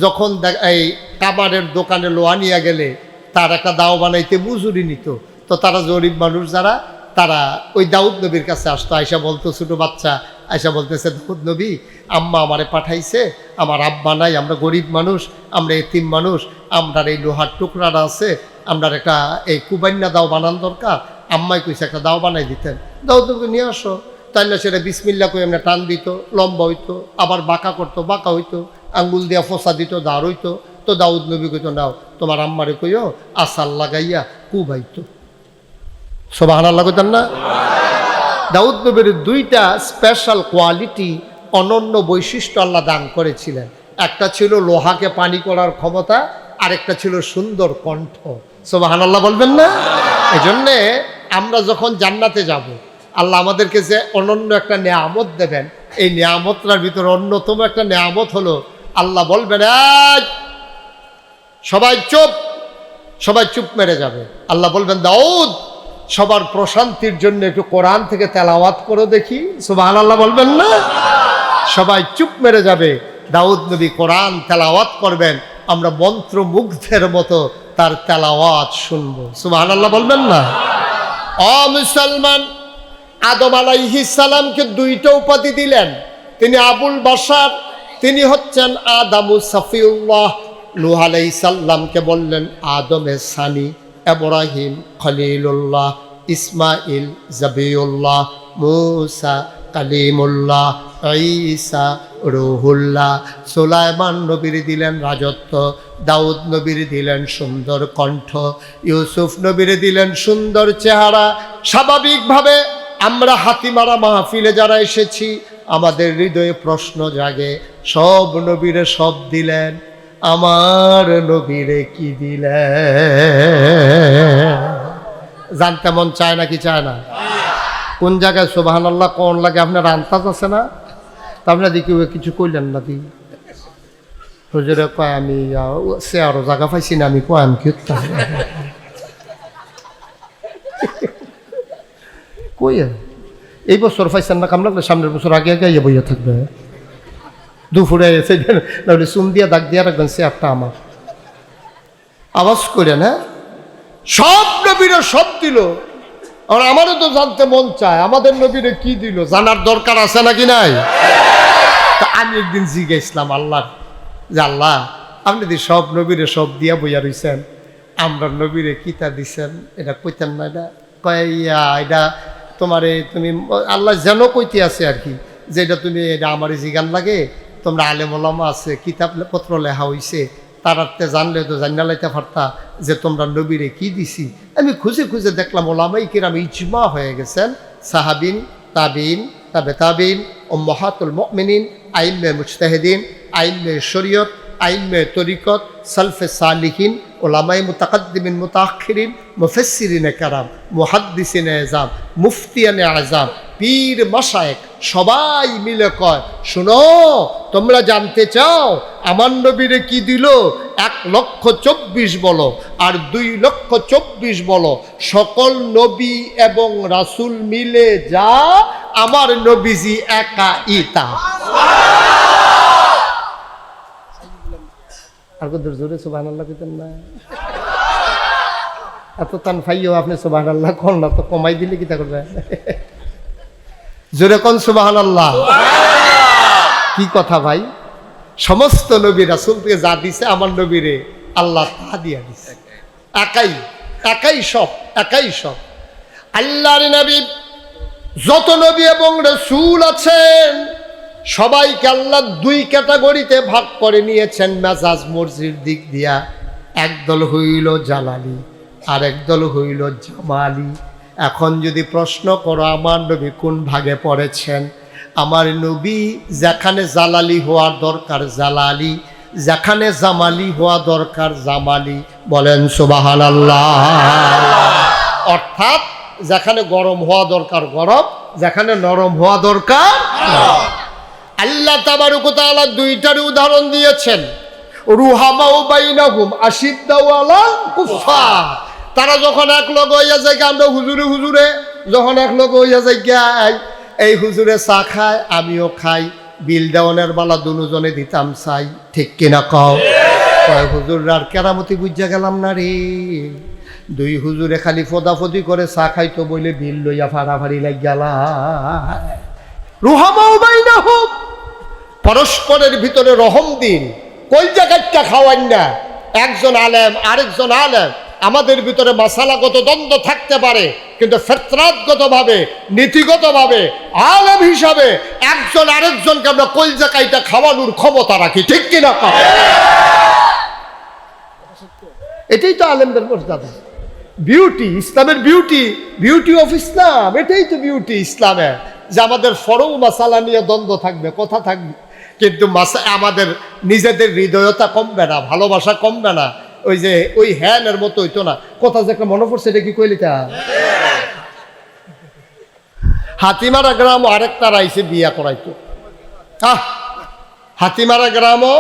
যখন এই কাবারের দোকানে লোহা নিয়ে গেলে তার একটা দাও বানাইতে মজুরি নিত। তো তারা গরিব মানুষ যারা, তারা ওই দাউদ নবীর কাছে আসতো। আয়সা বলতো, ছোটো বাচ্চা আয়সা বলতেছে, দাউদ নবী আম্মা আমারে পাঠাইছে, আমার আব্বা নাই, আমরা গরিব মানুষ, আমরা এতিম মানুষ, আমরার এই লোহার টুকরাটা আছে, আমরার একটা এই কুবাইন্না দাও বানান দরকার। আম্মাই কইছে একটা দাও বানাই দিতেন। দাউদ নবীকে নিয়ে আসো। তাইলে সেটা বিসমিল্লা করে আমরা টান দিত, লম্বা হইতো, আবার বাঁকা করতো, বাঁকা হইতো, আঙ্গুল দিয়া ফোসা দিত, দাঁড় হইতো। তো দাউদ নবী কইতো, নাও তোমার আম্মারে কইও আসাল লাগাইয়া কুবাইতো। সুবহানাল্লাহ কইতেন না? দাউদ নবীর দুইটা স্পেশাল কোয়ালিটি, অনন্য বৈশিষ্ট্য আল্লাহ দান করেছিলেন। একটা ছিল লোহাকে পানি করার ক্ষমতা, আরেকটা ছিল সুন্দর কণ্ঠ। সুবহানাল্লাহ বলবেন না? এই জন্যে আমরা যখন জান্নাতে যাব, আল্লাহ আমাদেরকে যে অনন্য একটা নেয়ামত দেবেন, এই নেয়ামতটার ভিতরে অন্যতম একটা নেয়ামত হলো আল্লাহ বলবেন, সবাই চুপ, সবাই চুপ মেরে যাবে। আল্লাহ বলবেন, দাউদ সবার প্রশান্তির জন্য একটু কোরআন থেকে তেলাওয়াত করে দেখি। সুবহানাল্লাহ বলবেন না? সবাই চুপ মেরে যাবে। দাউদ নবী কোরআন তেলাওয়াত করবেন, আমরা মন্ত্রমুগ্ধের মতো তার তেলাওয়াত শুনবো। সুবহানাল্লাহ বলবেন না? মুসলমান, আদম আলাইহিস সালামকে দুইটা উপাধি দিলেন। তিনি আবুল বাশার, তিনি হচ্ছেন আদামু সাফিউল্লাহ। নূহ আলাইহিস সালামকে বললেন আদমে সানি, ইব্রাহিম খলিলুল্লাহ, ইসমাইল জাবিউল্লাহ, মূসা কালিমুল্লাহ, ঈসা রুহুল্লাহ। সুলাইমান নবীর দিলেন রাজত্ব, দাউদ নবীর দিলেন সুন্দর কণ্ঠ, ইউসুফ নবীর দিলেন সুন্দর চেহারা। স্বাভাবিকভাবে আমরা হাতিমারা মাহফিলে যারা এসেছি, আমাদের হৃদয়ে প্রশ্ন জাগে, সব নবীরে সব দিলেন, আমার নবীরে কি দিলেন? জানতে মন চায় না কি চায় না? কোন জায়গায় সুবহানাল্লাহ কোন লাগে আপনার আন্তাজ আছে না? তা আপনার দিকে কিছু কইলেন না? দি হুজুরে কয় আমি সে আরো জায়গা পাইছি না, আমি কয় আমি কি কই এই বছর পাইছেন না, কাম লাগলে সামনের বছর আগে আগে ইয়ে বইয়া থাকবে। দুপুরে এসে নাহলে চুন দিয়া দাগ দিয়া রাখবেন, সে একটা আমার আওয়াজ করে না। সব নবীরা সব দিল, আর আমারও তো জানতে মন চায় আমাদের নবীরে কি দিল, জানার দরকার আছে নাকি নাই? তা আমি একদিন জিজ্ঞাসলাম আল্লাহ যে আল্লাহ আপনি যদি সব নবীরে সব দিয়া বইয়া রইছেন, আমরা নবীরে কিতা দিছেন এটা কইতেন না? এটা কয়া এটা তোমারে তুমি আল্লাহ যেন কইতে আছে আর কি, যে এটা তুমি এটা আমার জিগান লাগে, তোমরা আলেম ওলামা আছে কিতাব পত্র লেখা হইছে, তারাতে জানলে তো জানা লাইতে পারতা যে তোমরা নবীরে কি দিছি। আমি খুঁজে খুঁজে দেখলাম ওলামাই কিরাম ইজমা হয়ে গেছেন, সাহাবিন, তাবিন, তাবে তাবিন, উম্মাহাতুল মুমিনিন, আইম্মে মুজতাহিদিন, আইম্মে শরীয়ত, আইম্মে তরিকত, সালফে সালিহিন, ওলামাই মুতাকাদ্দিমিন মুতাআখিরিন, মুফাসসিরিনে কেরাম, মুহাদ্দিসিনে এজাম, মুফতিয়ানে আজাম, পীর মাশায়েখ সবাই মিলে কয় শুনো তোমরা জানতে চাও আমার নবীরে কি দিল? 1,24,000 বলো আর 2,24,000 বলো, সকল নবী এবং রাসূল মিলে যা আমার নবীজি একা ইতা। আর কত জোরে সুবহানাল্লাহ কইতেন না? এত তান ফাইও আপনি সুবহানাল্লাহ কোন না, তো কমাই দিলে কি তা করবে? জোরে কোন সুবহানাল্লাহ। কি কথা ভাই, সমস্ত নবী রাসূলকে যা দিছে আমার নবীরে আল্লাহ তা দিয়া দিছে, একাই একাই সব, একাই সব। আল্লাহর নবী যত নবী এবং রাসূল আছেন সবাইকে আল্লাহ 2 ক্যাটাগরিতে ভাগ করে নিয়েছেন মেজাজ মর্জির দিক দিয়া। একদল হইল জালালি আর একদল হইল জামালি। এখন যদি প্রশ্ন করো আমার নবী কোন ভাগে পড়েছেন, আমার নবী যেখানে জালালি হওয়ার দরকার জালালি, যেখানে জামালি হওয়া দরকার জামালি। বলেন সুবহানাল্লাহ। অর্থাৎ যেখানে গরম হওয়া দরকার গরম, যেখানে নরম হওয়া দরকার নরম। আল্লাহ তাবারক ওয়া তাআলা 2টার উদাহরণ দিয়েছেন, রুহামাউ বাইনাহুম আশিদ্দাউ আলাল কুফার। তারা যখন এক লগ হইয়া যায়, আমরা হুজুরে হুজুরে যখন এক লগ হইয়া যাই, এই হুজুরে চা খায় আমিও খাই, বিল দেওয়ানের বেলা দুজনে দিতাম চাই, ঠিক কিনা কও? হুজুর আর কেরামতি বুঝা গেলাম না রে, 2 হুজুরে খালি ফদাফদি করে চা খাইতো বলে বিল লইয়া ফাড়াফাড়ি লাগ গেলা। রুহামাউ বাইনাহুম, পরস্পরের ভিতরে রহম দিন, কই জায়গাটা খাওয়ান না। একজন আলেম আরেকজন আলেম, আমাদের ভিতরে মাসালাগত দ্বন্দ্ব থাকতে পারে, কিন্তু ফিতরাতগতভাবে নীতিগতভাবে আলেম হিসাবে একজন আরেকজনকে আমরা কই জায়গাটা খাওয়ানোর ক্ষমতা রাখি, ঠিক কিনা? এটাই তো আলেমদের মর্যাদা, বিউটি, ইসলামের বিউটি, বিউটি অফ ইসলাম। এটাই তো বিউটি ইসলামের, যে আমাদের ফরও মাসালা নিয়ে দ্বন্দ্ব থাকবে, কথা থাকবে, কিন্তু আমাদের নিজেদের হৃদয়তা কমবে না, ভালোবাসা কমবে না। ওই যে ওই হ্যানের মতো হইতো না। কথা যে একটা মনে পড়ছে, এটা কি কইলিটা? হাতিমারা গ্রাম আরেকটা রাইছে বিয়া করাইতো। হাতিমারা গ্রামও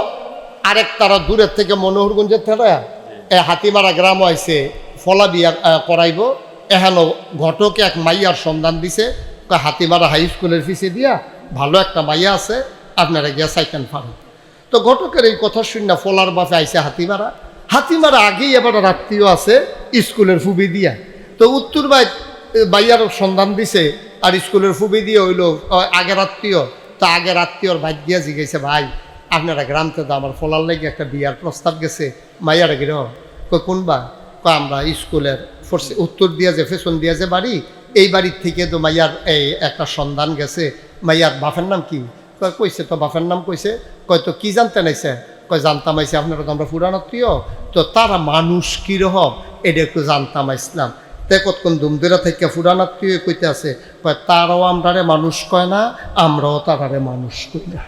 আরেকটারা দূরের থেকে মনোহরগঞ্জের থেকে হাতিমারা গ্রামও আইছে ফলা বিয়া করাইব। এহেন ঘটকে এক মাইয়ার সন্ধান দিছে, হাতিমারা হাই স্কুলের ফিসে দিয়া ভালো একটা মাইয়া আছে, আপনারা গিয়া চাইতেন পারেন। তো ঘটকের এই কথা শুনে ফলার বাপে আইছে হাতিমারা। হাতিমারা আগেই এবার রাত্রিও আছে স্কুলের ফুবি দিয়া। তো উত্তর বাইয়ার সন্ধান দিছে আর স্কুলের ফুবি দিয়ে হইল আগের আত্মীয়। তো আগের আত্মীয়র ভাই দিয়া জিজ্ঞাসা, ভাই আপনারা গ্রামতে তো আমার ফলার লেগে একটা বিয়ার প্রস্তাব গেছে, মাইয়ারা গির কোনবা? আমরা স্কুলের উত্তর দিয়া যে ফেশন দিয়া যে বাড়ি, এই বাড়ির থেকে তো মাইয়ার এই একটা সন্ধান গেছে। মাইয়ার বাপের নাম কি? কইছে তো বাপের নাম কইছে। কয় তো কি জানতে নাইছে? কয় জানতাম আইসে আপনারা তো আমরা পুরানো প্রিয়, তো তারা মানুষ কীরকম এটা একটু জানতাম ইসলাম। তে কতক্ষণ ধুমধুরা থেকে পুরানাত্মীয় কইতে আছে, কয় তারাও আমরারে মানুষ কয় না, আমরাও তারারে মানুষ কই না।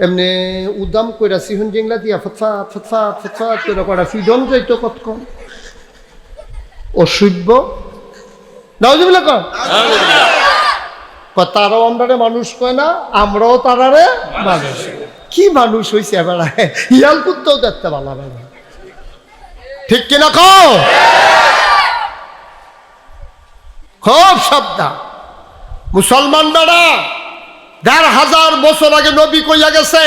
এমনি উদাম কইরা সিহুন জিংলা দিয়া ফতফাত ফতফাত ফতফাত করে করা ফিডন যাইতো কতক্ষণ অসভ্য। নাউজুবিল্লাহ কয় তারাও আমরারে মানুষ কয় না, আমরাও তারারে মানুষ। কি মানুষ হইছে এবার, ইয়াল কুত্তাও দেখতে ভালো লাগে, ঠিক কিনা কও? খুব সাবধান। মুসলমানরা ১,৫০০ বছর আগে নবী কইয়া গেছে,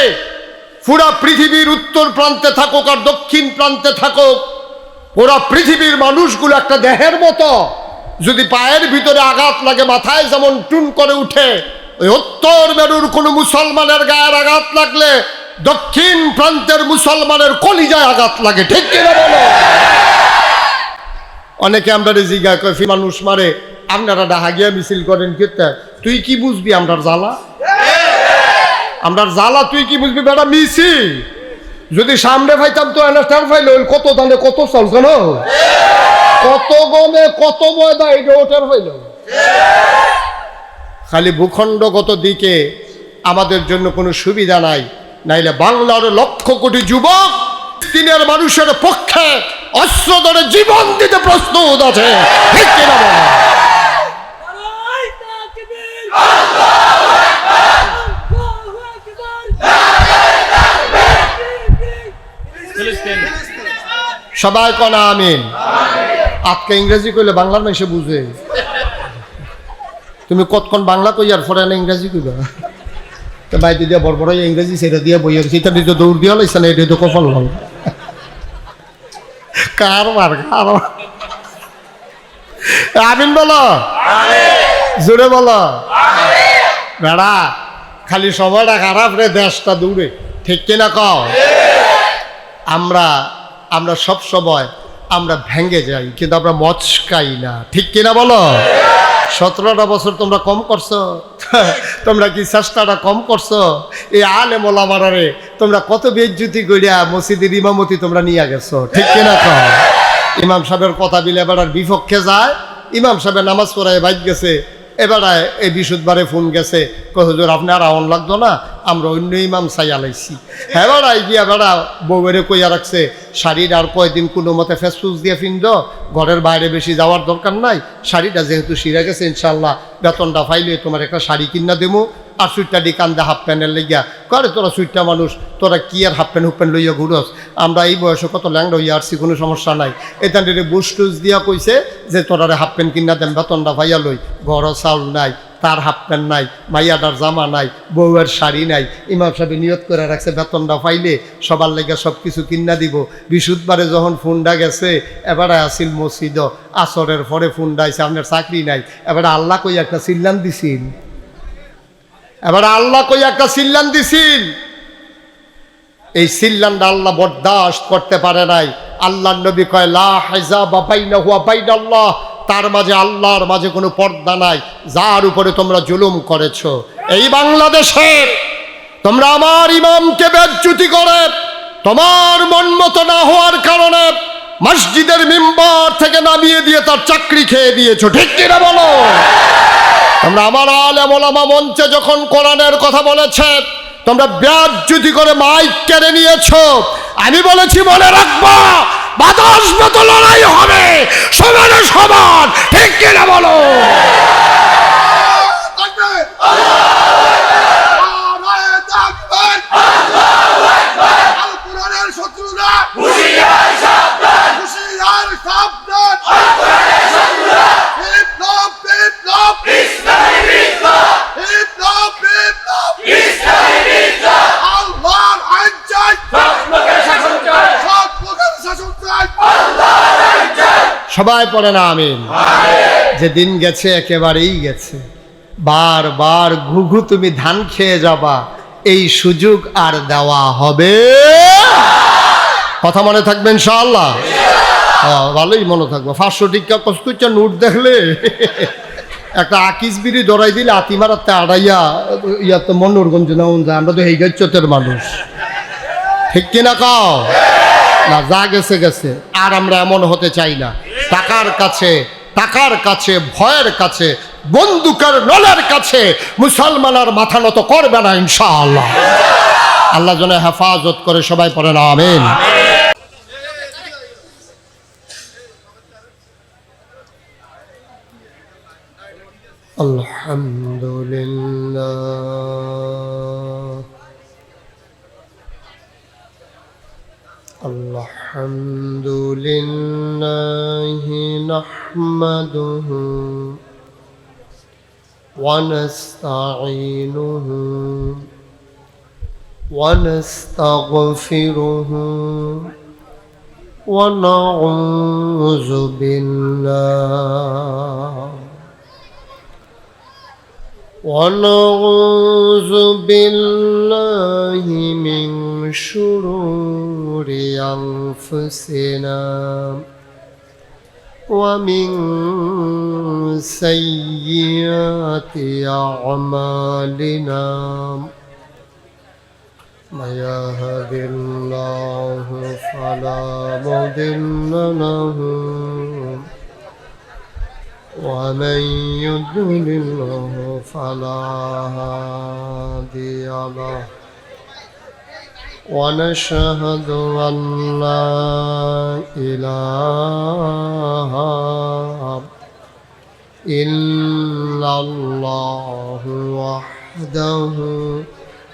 পুরা পৃথিবীর উত্তর প্রান্তে থাকুক আর দক্ষিণ প্রান্তে থাকুক, পুরা পৃথিবীর মানুষগুলো একটা দেহের মতো। যদি পায়ের ভিতরে আঘাত লাগে মাথায় যেমন টুন করে উঠে, ওই উত্তর মেরুর কোনো মুসলমানের গায়ের আঘাত লাগলে দক্ষিণ প্রান্তের মুসলমানের কলিজায় আঘাত লাগে। ঠিক কিনা বলো? অনেকে আমরা জিজ্ঞাসা করি, মানুষ মারে, আপনারা ডাহা গিয়া মিছিল করেন কেতে? তুই কি বুঝবি আমরার জ্বালা? আমরার জ্বালা তুই কি বুঝবি বেটা? মিছিল যদি সামনে পাইতাম তো এনাস্টার ফাইল কত দানে কত চাল কেন, কত গমে কত ময়দা, এটা ওটার ফাইল। খালি ভূখণ্ডগত দিকে আমাদের জন্য কোনো সুবিধা নাই, নাইলে বাংলার লক্ষ কোটি যুবক দিনের মানুষের পক্ষে অস্ত্র ধরে জীবন দিতে প্রস্তুত আছে। ঠিক কিনা বলো? সবাই কনা আমিন। আজকে ইংরেজি কইলে বাংলার মেশে বুঝে। তুমি কতক্ষণ বাংলা কই আর পরে না ইংরেজি কইবা? তো বাইতে দিয়া বড় বড় ইংরেজি সেটা দিয়া বইয়ের সেটা দিয়ে দৌড় দিয়া লাইছে না, এটা তো কপাল ভালো। কারবার কারবার। আমিন বলো, জোরে বলো। বেড়া খালি সময়টা খারাপ রে, দেশটা দৌড়ে। ঠিক কিনা কও? আমরা সব সময় আমরা ভেঙে যাই, কিন্তু আমরা মচকাই না। ঠিক কিনা বলো? 17টা বছর তোমরা কম করছো? তোমরা কি চেষ্টাটা কম করছো? এই আলেম ওলামারে তোমরা কত বেইজ্জতি কইরা মসজিদের ইমামতি তোমরা নিয়ে গেছো। ঠিক কিনা কও? ইমাম সাহেবের কথা বিলে এবার বিপক্ষে যায়, ইমাম সাহেবের নামাজ পড়ায় বাইক গেছে, এবারে এই বিশুদ্ধবারে ফোন গেছে, হুজুর আপনার আওয়ান লাগতো না, আমরা অন্য ইমাম চাইয়া লাইছি। হ্যাঁ বেড়াই গিয়া বেড়া বউয়েরে কইয়া রাখছে, শাড়ির আর কয়দিন কোনো মতে ফেসফুস দিয়ে ফিন্দ, ঘরের বাইরে বেশি যাওয়ার দরকার নাই, শাড়িটা যেহেতু সিরা গেছে ইনশাল্লাহ বেতনটা পাইলে তোমার একটা শাড়ি কিনা দেবো, আর সুইটটা ডি কান্দে হাফ প্যান্টের লেগিয়া করে, তোরা সুইটটা মানুষ, তোরা কি আর হাফ প্যান্ট হুপ প্যান্ট লইয়া ঘুরস, আমরা এই বয়সে কত ল্যাংড়া হইয়া আসছি, কোনো সমস্যা নাই। এখান থেকে বুস টুস দিয়া কইছে যে তোরা হাফ প্যান্ট কিনা দেন, বেতনটা পাইয়া লই। ঘরও চাউল নাই, তার হাফ প্যান্ট নাই, মাইয়াটার জামা নাই, বউয়ের শাড়ি নাই। ইমাম সাহেব নিয়ত করে রাখছে বেতনটা পাইলে সবার লেগে সব কিছু কিনা দিব। বিশুদ্ধবারে যখন ফোনটা গেছে, এবারে আসিল মসজিদ, আসরের পরে ফোনটা আইছে, আপনার চাকরি নাই। এবারে আল্লাহ কই একটা চিল্লান দিছিল, এবার আল্লাহ কই একটা চিল্লান দিছিল। এই চিল্লানটা আল্লাহ বরদাস্ত করতে পারে নাই। আল্লাহর নবী কয় লা হিজাবা বাইনাহু ওয়া বাইনাল্লাহ, তার মাঝে আল্লাহর মাঝে কোনো পর্দা নাই, যার উপরে তোমরা জুলুম করেছো। এই বাংলাদেশে তোমরা আমার ইমামকে বেজ্জতি করে, তোমার মন মতো না হওয়ার কারণে মসজিদের মিম্বার থেকে নামিয়ে দিয়ে তার চাকরি খেয়ে দিয়েছো। ঠিক কিনা বলো? তোমরা আমার আলেম ওলামা মঞ্চে যখন কোরআনের কথা বলেছে, তোমরা বেজ্জতি করে মাইক কেড়ে নিয়েছো। আমি বলেছি মনে রাখবা, বাতাস মতো লড়াই হবে, সমানে সমান। ঠিক কিনা বলো? সবাই পড়ে না আমিন। যে দিন গেছে একেবারেই গেছে, বারবার ঘুঘু তুমি ধান খেয়ে যাবা, এই সুযোগ আর দেওয়া হবে। কথা মনে থাকবে ইনশাআল্লাহ? ভালোই মনে থাকবো। 500 টিকা কষ্টা নোট দেখলে একটা আকিস বিড়ি দৌড়াই দিলে আতিমারাতে আড়াইয়া ইয়াতে মনোরগঞ্জ নেওয়া যায়। আমরা তো এই গাছের মানুষ। ঠিক কিনা কাও? না, যা গেছে গেছে। আর আমরা এমন হতে চাই না। টাকার কাছে ভয়ের কাছে, বন্দুকের নলের কাছে মুসলমান আর মাথা নত করবে না ইনশাআল্লাহ। আল্লাহ যেন হেফাজত করে। সবাই পড়েন আমিন। আলহামদুলিল্লাহ الحمد لله نحمده ونستعينه ونستغفره ونعوذ بالله من شرور أنفسنا ومن سيئات أعمالنا من يهد الله فلا مضل له ومن يضلل فلا هادي له ونشهد أن لا إله إلا الله وحده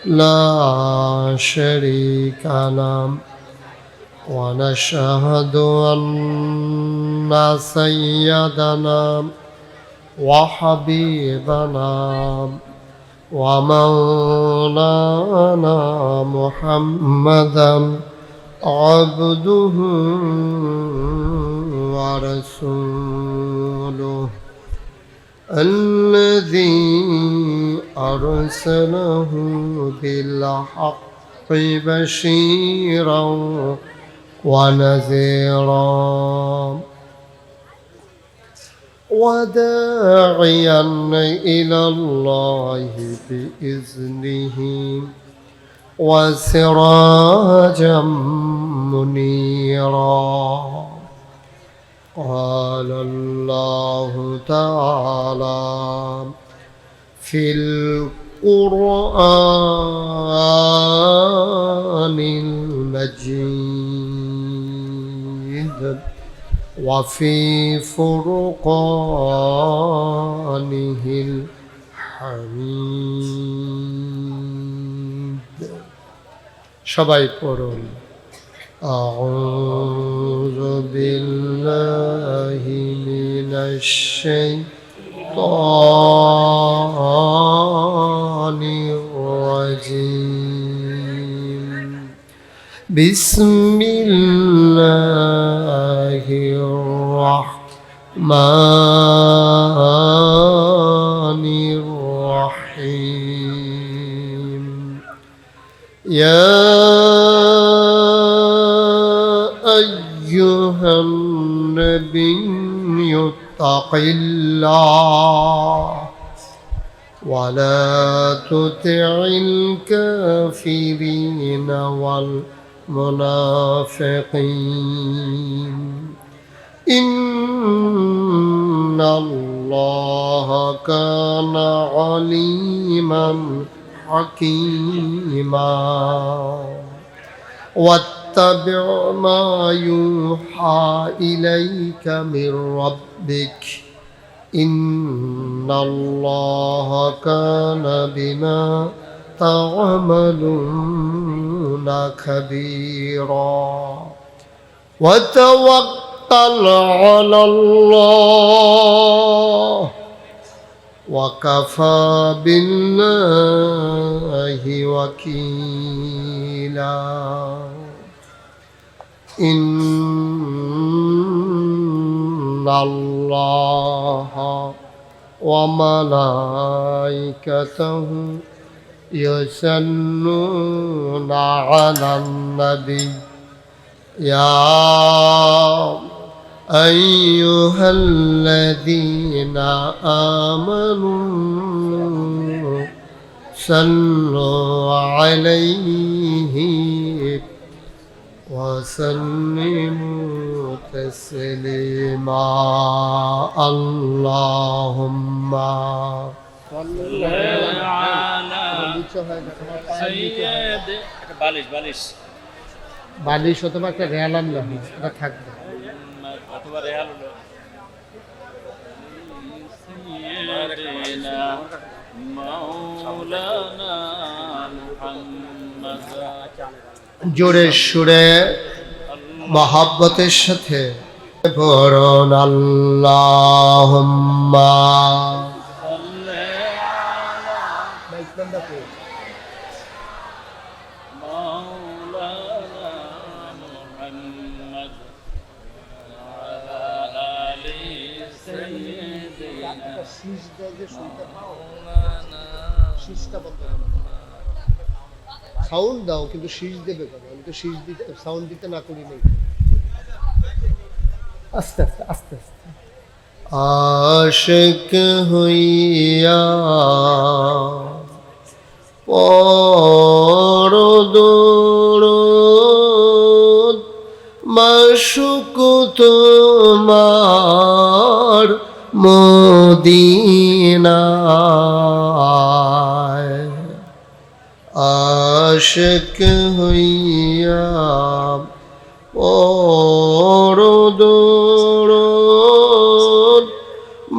لا شريك له ونشهد أن سيدنا وحبيبنا ومولانا محمدا عبده ورسوله الذي أرسله بالحق بشيرا ونذيرا وداعيا إلى الله بإذنه وسراجا منيرا قال الله تعالى في القرآن المجيد وفي فرقانه الحميد সবাই পড়ুন أعوذ بالله من الشيطان الرجيم بسم الله الرحمن الرحيم يا أيها النبي اتق الله ولا تطع الكافرين والمنافقين إن الله كان عليما حكيما واتبع ما يوحى إليك من ربك إن الله كان بما تعملون خبيرا وتوكل على الله وكفى بالله وكيلا إن الله وملائكته يصلون على النبي يا أيها الذين آمنوا صلوا عليه وسلموا تسليما اللهم صل على سيد বালিশ অথবা একটা রেয়াল আনলে এটা থাকবে অথবা রেয়াল জোরে সুরে মহাব্বতের সাথে বরণ আল্লাহুম্মা সাউন্ড দাও, কিন্তু শীষ দেবে কেন? আমি তো শীষ দিতে, সাউন্ড দিতে না করি নেই। আস্তে আস্তে আস্তে আস্তে। আশিক হইয়া পর দরুদ মাশুক তোমার মদিনায়। আশিক হইয়া পর দরুদ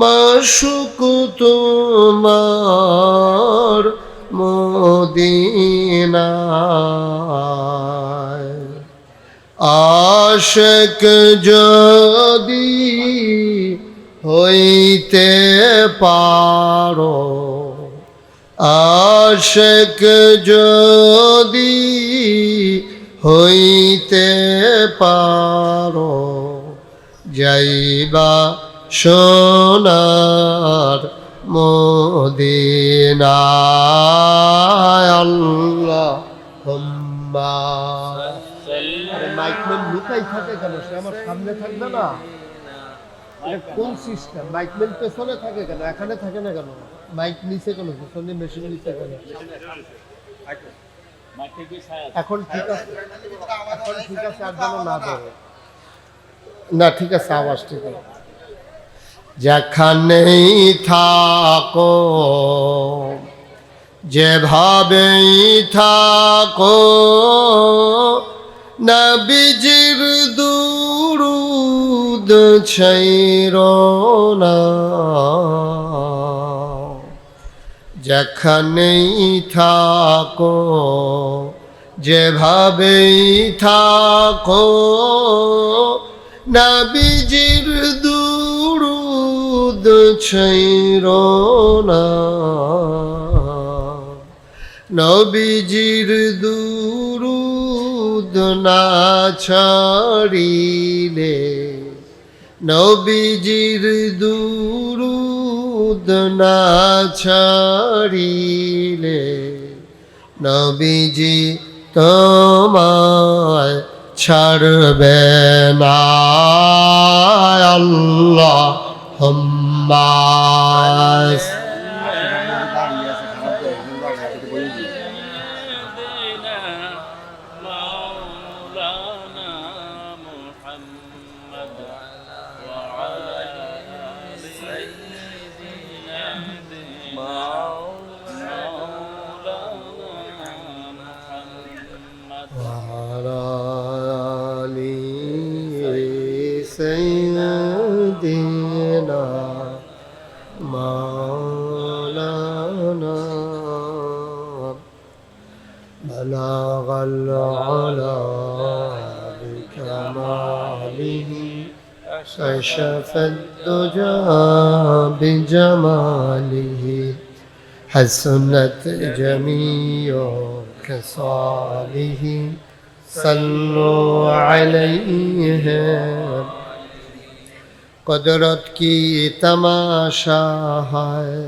মাশুক তোমার মদিনায়। আশিক যদি হইতে পারো, আশিক যদি হইতে পারো, যাইবা সোনার মদিনায়। আল্লাহুম্মা। আরে মাইকম্যান লুকাই থাকে কেন? সে আমার সামনে থাকবে না? কোন সিস্টেম? মাইকম্যান পেছনে থাকে কেন? এখানে থাকে না কেন? মাইক নিচে কেন? পেছনে মেশিন নিচে কেন? এখন ঠিক আছে, এখন ঠিক আছে। আর যেন না ধরে। না ঠিক আছে, আওয়াজ ঠিক আছে। যেখানেই থাকো, যেভাবেই থাকো, নবীজির দুরূদ ছাইরো না। যেখানেই থাকো, যেভাবেই থাকো, নবীজির দুরূদ ছাইরো না। নবীজির দুরূদ না ছাড়িলে, নবীজির দুরূদ না ছাড়িলে, নবীজি তোমায় ছাড়বে না। আল্লাহুম্মা। سيدنا مولانا بلغ العلا بكماله، كشف الدجى بجماله، حسنت جميع خصاله، صلوا عليه। قدرت کی تماشا ہے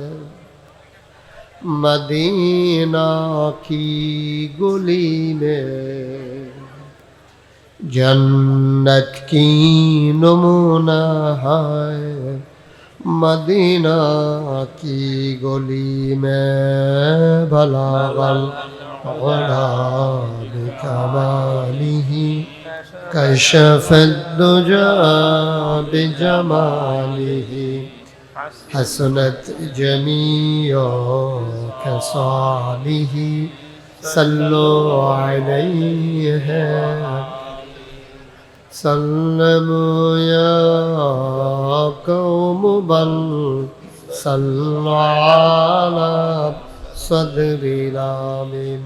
مدینہ کی گلی میں، جنت کی نمونہ ہے مدینہ کی گلی میں۔ بلغ العلا بکمالہ، کشف الدجى بجماله، حسنت جميع خصاله، صلوا عليه۔ سلموا يا قوم بل صلوا على صدر الامين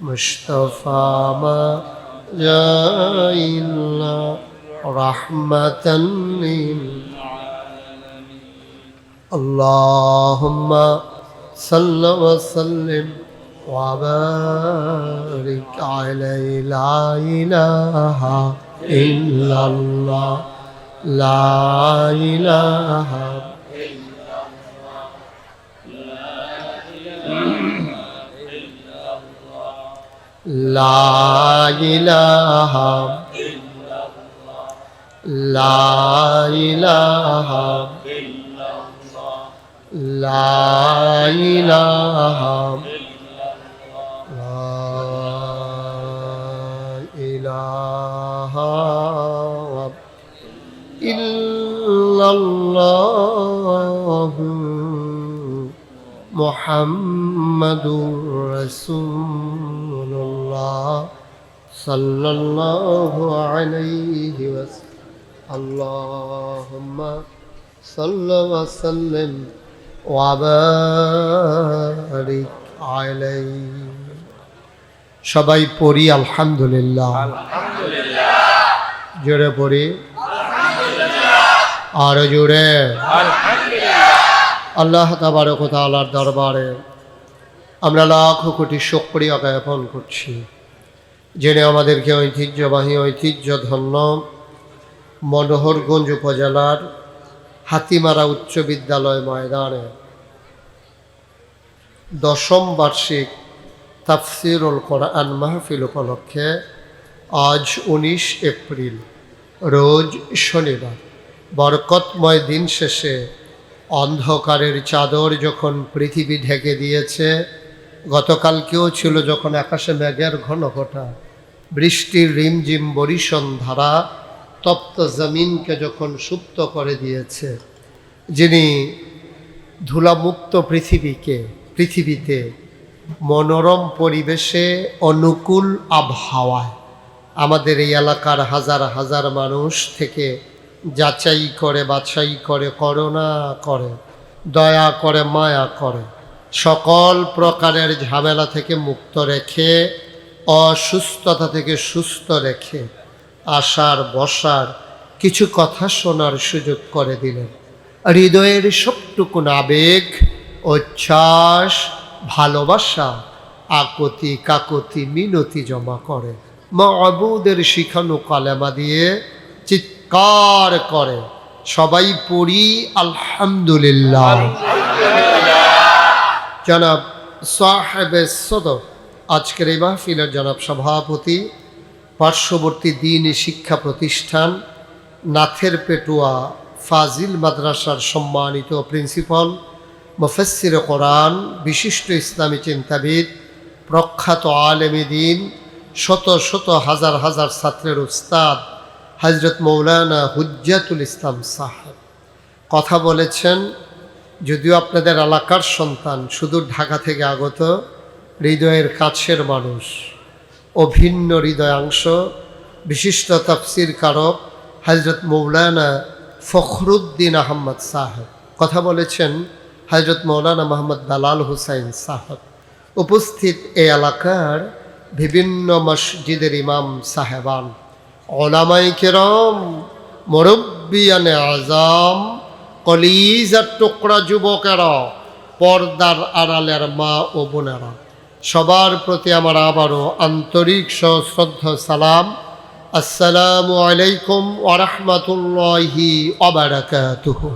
مصطفى ما جاء إلا رحمة للعالمين۔ اللهم صل وسلم وبارك عليه لا إله إلا الله لا إله لا إله لا إله لا إله إله إلا الله محمد رسول الله صلى الله عليه وسلم اللهم صل وسلم وبارك عليه সবাই পড়ি আলহামদুলিল্লাহ জোরে পড়ি আর জোরে আল্লাহ তাবারক ওয়া তাআলার দরবারে আমরা লাখ কোটি শুকরিয়া জ্ঞাপন করছি যিনি আমাদেরকে ঐতিহ্যবাহী ঐতিহ্যধন্য মনোহরগঞ্জ উপজেলার হাতিমারা উচ্চ বিদ্যালয় ময়দানে 10ম বার্ষিক তাফসিরুল কোরআন মাহফিল উপলক্ষে আজ 19 এপ্রিল রোজ শনিবার বরকতময় দিন শেষে অন্ধকারের চাদর যখন পৃথিবী ঢেকে দিয়েছে, গতকালকেও ছিল যখন আকাশে মেঘের ঘনঘটা, বৃষ্টির রিমঝিম বরিশন ধারা তপ্ত জমিনকে যখন সুপ্ত করে দিয়েছে, যিনি ধুলামুক্ত পৃথিবীতে মনোরম পরিবেশে অনুকূল আবহাওয়ায় আমাদের এই এলাকার হাজার হাজার মানুষ থেকে যাচাই করে বাছাই করে করুণা করে দয়া করে মায়া করে সকল প্রকারের ঝামেলা থেকে মুক্ত রেখে অসুস্থতা থেকে সুস্থ রেখে আসার বসার কিছু কথা শোনার সুযোগ করে দিলেন। হৃদয়ের সবটুকুন আবেগ উচ্ছ্বাস ভালোবাসা আকতি কাকতি মিনতি জমা করে মাবুদের শিখানো কালেমা দিয়ে চিৎকার করে সবাই পড়ি আলহামদুলিল্লাহ। জনাব সাহেবে সদর আজকের এই মাহফিলের জনাব সভাপতি, পার্শ্ববর্তী দ্বীনি শিক্ষা প্রতিষ্ঠান নাথের পেটুয়া ফাজিল মাদ্রাসার সম্মানিত প্রিন্সিপাল মুফাসসির কোরআন, বিশিষ্ট ইসলামী চিন্তাবিদ, প্রখ্যাত আলেমে দ্বীন, শত শত হাজার হাজার ছাত্রের উস্তাদ হযরত মৌলানা হুজ্জাতুল ইসলাম সাহেব কথা বলেছেন। যদিও আপনাদের এলাকার সন্তান, সুদূর ঢাকা থেকে আগত, হৃদয়ের কাছের মানুষ, অভিন্ন হৃদয়াংশ, বিশিষ্ট তাফসির কারক হযরত মৌলানা ফখরুদ্দিন আহমদ সাহেব কথা বলেছেন। হযরত মৌলানা মোহাম্মদ বেলাল হুসাইন সাহেব উপস্থিত এই এলাকার বিভিন্ন মসজিদের ইমাম সাহেবান, ওলামায়ে কেরাম, মুরব্বিয়ানে আজম, কলিজার টুকরা যুবকেরা, পর্দার আড়ালের মা ও বোনেরা, সবার প্রতি আমার আবারও আন্তরিক সশ্রদ্ধ সালাম। আসসালামু আলাইকুম ওয়া রাহমাতুল্লাহি ওয়া বারাকাতুহু।